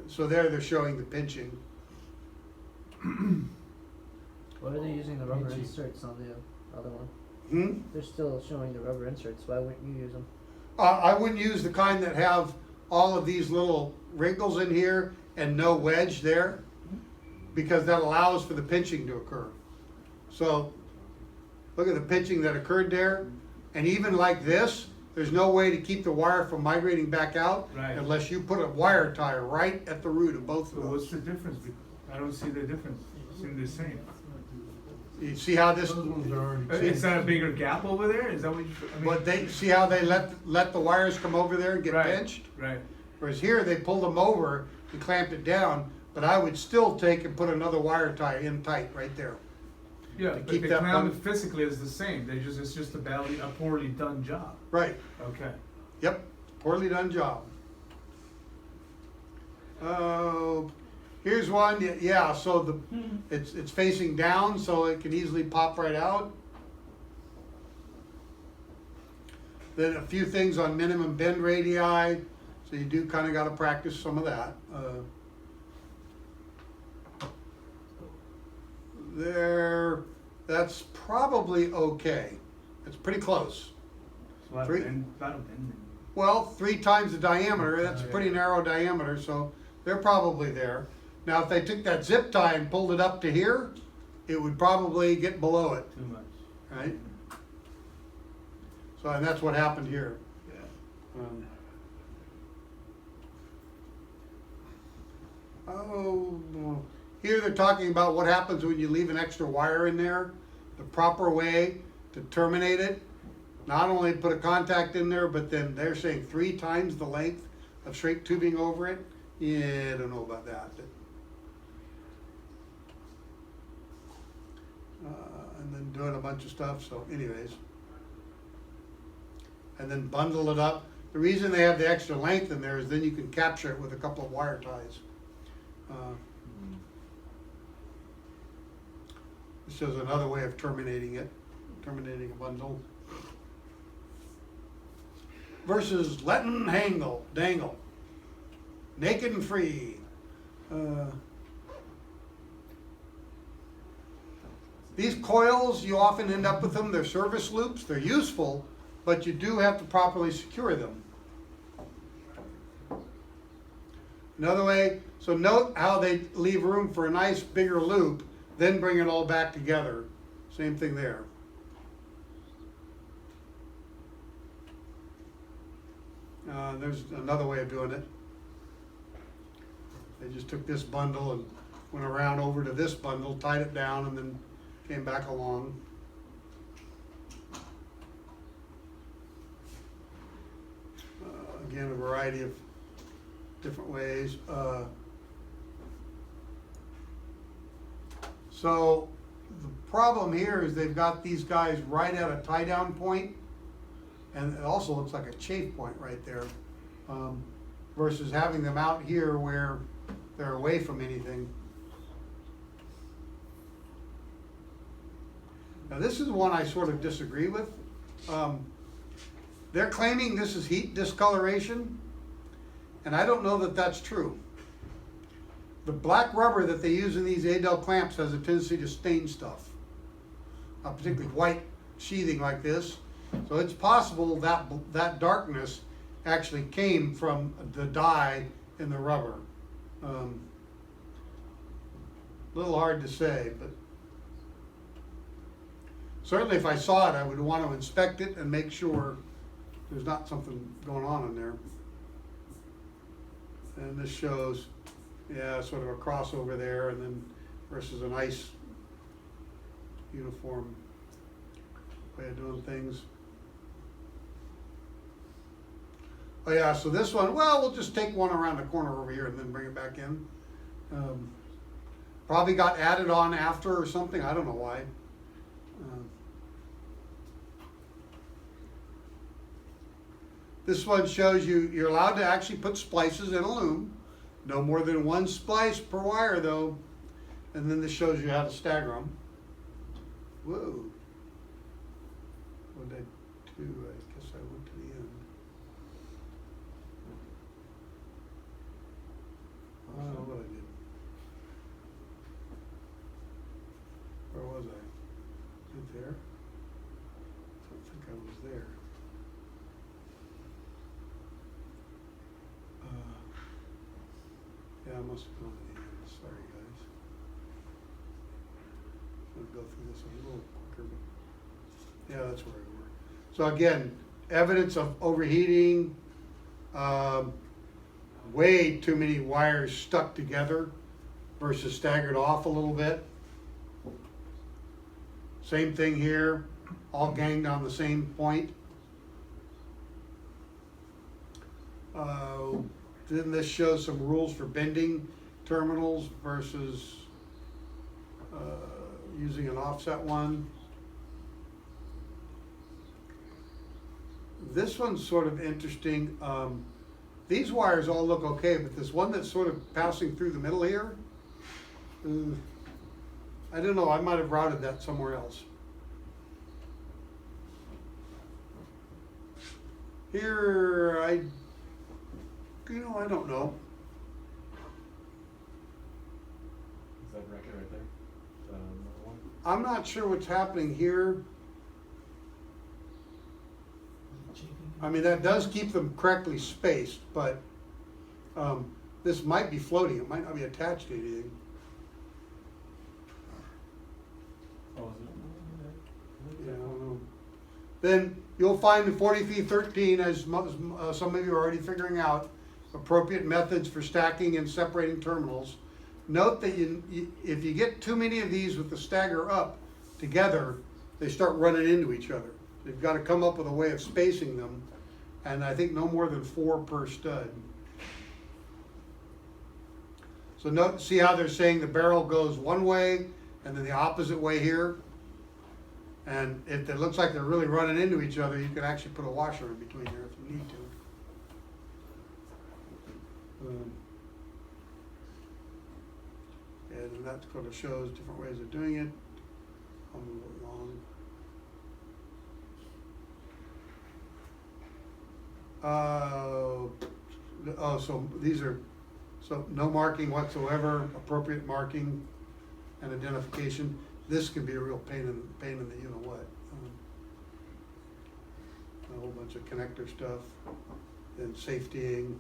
So there they're showing the pinching. Why are they using the rubber inserts on the other one? Hmm? They're still showing the rubber inserts, why wouldn't you use them? I wouldn't use the kind that have all of these little wrinkles in here and no wedge there, because that allows for the pinching to occur. So, look at the pinching that occurred there, and even like this, there's no way to keep the wire from migrating back out Right. unless you put a wire tie right at the root of both So of what's those. the difference? I don't see the difference. It seems the same. You see how this, Those ones are already. Is that a bigger gap over there? Is that what you, I mean? but they, see how they let the wires come over there and get Right. pinched? Right. Whereas here, they pulled them over and clamped it down, but I would still take and put another wire tie in tight right there. Yeah, To but keep the that clamp bun- physically is the same. It's just a poorly done job. Right, Okay. yep, poorly done job. Here's one, yeah, so it's facing down, so it can easily pop right out. Then a few things on minimum bend radii, so you do kinda gotta practice some of that. There, that's probably okay. It's pretty close. It's a lot Three. of bending. Well, 3 times the diameter, that's a pretty narrow diameter, so they're probably there. Now, if they took that zip tie and pulled it up to here, it would probably get below it, Too much. right? So, and that's what happened here. Yeah. Here they're talking about what happens when you leave an extra wire in there. The proper way to terminate it, not only put a contact in there, but then they're saying 3 times the length of straight tubing over it. Yeah, I don't know about that. And then doing a bunch of stuff, so anyways. And then bundle it up. The reason they have the extra length in there is then you can capture it with a couple of wire ties. This is another way of terminating it, terminating a bundle. Versus letting dangle, naked and free. These coils, you often end up with them, they're service loops, they're useful, but you do have to properly secure them. Another way, so note how they leave room for a nice bigger loop, then bring it all back together. Same thing there. There's another way of doing it. They just took this bundle and went around over to this bundle, tied it down, and then came back along. Again, a variety of different ways. So the problem here is they've got these guys right at a tie down point, and it also looks like a chafe point right there, versus having them out here where they're away from anything. Now this is one I sort of disagree with. They're claiming this is heat discoloration, and I don't know that that's true. The black rubber that they use in these Adel clamps has a tendency to stain stuff, particularly white sheathing like this. So it's possible that that darkness actually came from the dye in the rubber. A little hard to say, but certainly if I saw it, I would want to inspect it and make sure there's not something going on in there. And this shows, yeah, sort of a crossover there, and then versus a nice uniform way of doing things. Oh yeah, so this one, well, we'll just take one around the corner over here and then bring it back in. Probably got added on after or something, I don't know why. This one shows you're allowed to actually put splices in a loom. No more than one splice per wire though. And then this shows you how to stagger them. Whoa. What did I do? I guess I went to the end. I don't know what I did. Where was I? Is it there? I don't think I was there. Yeah, I must have gone to the end. Sorry, guys. I'm gonna go through this a little quicker, but yeah, that's where we were. So again, evidence of overheating, way too many wires stuck together versus staggered off a little bit. Same thing here, all ganged on the same point. Then this shows some rules for bending terminals versus using an offset one. This one's sort of interesting. These wires all look okay, but this one that's sort of passing through the middle here, I don't know, I might have routed that somewhere else. Here, I don't know. Is that bracket right there? The number one? I'm not sure what's happening here. Checking. I mean, that does keep them correctly spaced, but this might be floating. It might not be attached to anything. Oh, is it? Yeah, I don't know. Then you'll find in 4313, as some of you are already figuring out, appropriate methods for stacking and separating terminals. Note that if you get too many of these with the stagger up together, they start running into each other. You've got to come up with a way of spacing them, and I think no more than 4 per stud. So note, see how they're saying the barrel goes one way and then the opposite way here? And if it looks like they're really running into each other, you can actually put a washer in between there if you need to. And that kind of shows different ways of doing it. I'll move along. So these are, so no marking whatsoever, appropriate marking and identification. This can be a real pain in the you know what. A whole bunch of connector stuff, then safetying.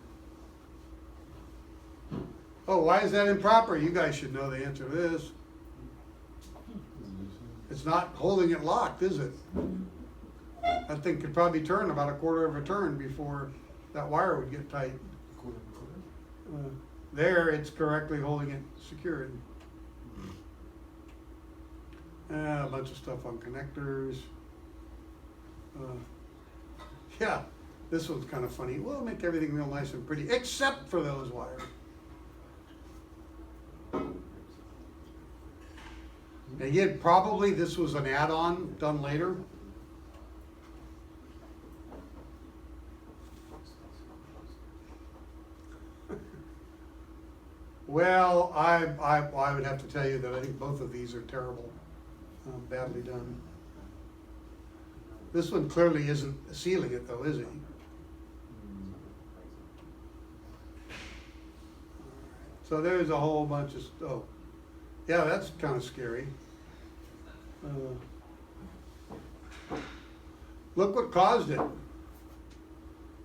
Oh, why is that improper? You guys should know the answer to this. It's not holding it locked, is it? That thing could probably turn about a quarter of a turn before that wire would get tight. There, it's correctly holding it secured. A bunch of stuff on connectors. Yeah, this one's kind of funny. We'll make everything real nice and pretty, except for those wires. Again, probably this was an add-on done later. Well, I would have to tell you that I think both of these are terrible, badly done. This one clearly isn't sealing it though, is he? So there's a whole bunch of, oh, yeah, that's kind of scary. Look what caused it.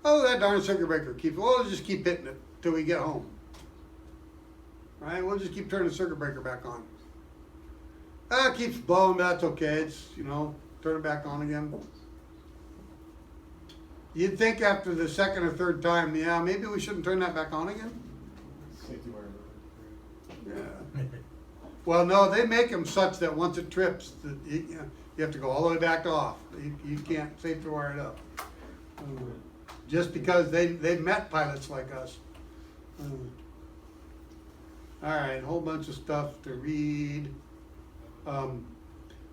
Oh, that darn circuit breaker keeps, well, we'll just keep hitting it till we get home. Right, we'll just keep turning the circuit breaker back on. It keeps blowing, but that's okay. It's, you know, turn it back on again. You'd think after the second or third time, yeah, maybe we shouldn't turn that back on again. Safety wire. Yeah. Well, no, they make them such that once it trips, that you have to go all the way back to off. You can't safety wire it up. Just because they've met pilots like us. All right, a whole bunch of stuff to read.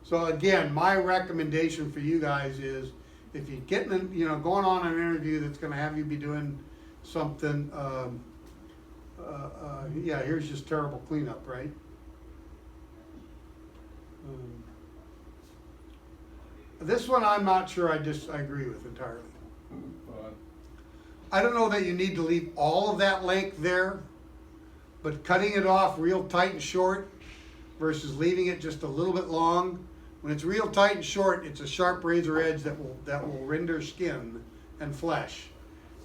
So again, my recommendation for you guys is, if you're getting, going on an interview that's going to have you be doing something Yeah, here's just terrible cleanup, right? This one I'm not sure I agree with entirely. I don't know that you need to leave all of that length there, but cutting it off real tight and short versus leaving it just a little bit long. When it's real tight and short, it's a sharp razor edge that will render skin and flesh.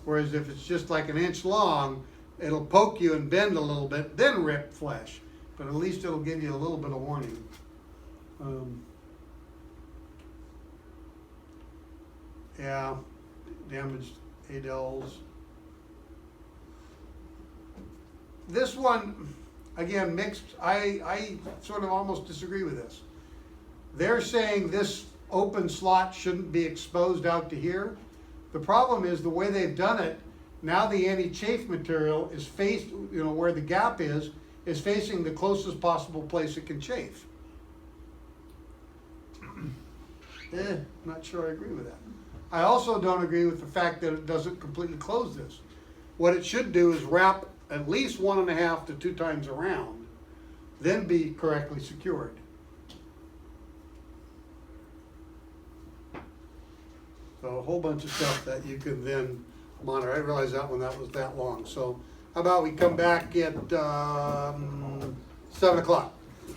Whereas if it's just like an inch long, it'll poke you and bend a little bit, then rip flesh. But at least it'll give you a little bit of warning. Yeah, damaged Adels. This one, again, mixed. I sort of almost disagree with this. They're saying this open slot shouldn't be exposed out to here. The problem is the way they've done it, now the anti-chafe material is faced, where the gap is facing the closest possible place it can chafe. Not sure I agree with that. I also don't agree with the fact that it doesn't completely close this. What it should do is wrap at least 1.5 to 2 times around, then be correctly secured. So a whole bunch of stuff that you can then monitor. I realized that one that was that long. So how about we come back at 7 o'clock?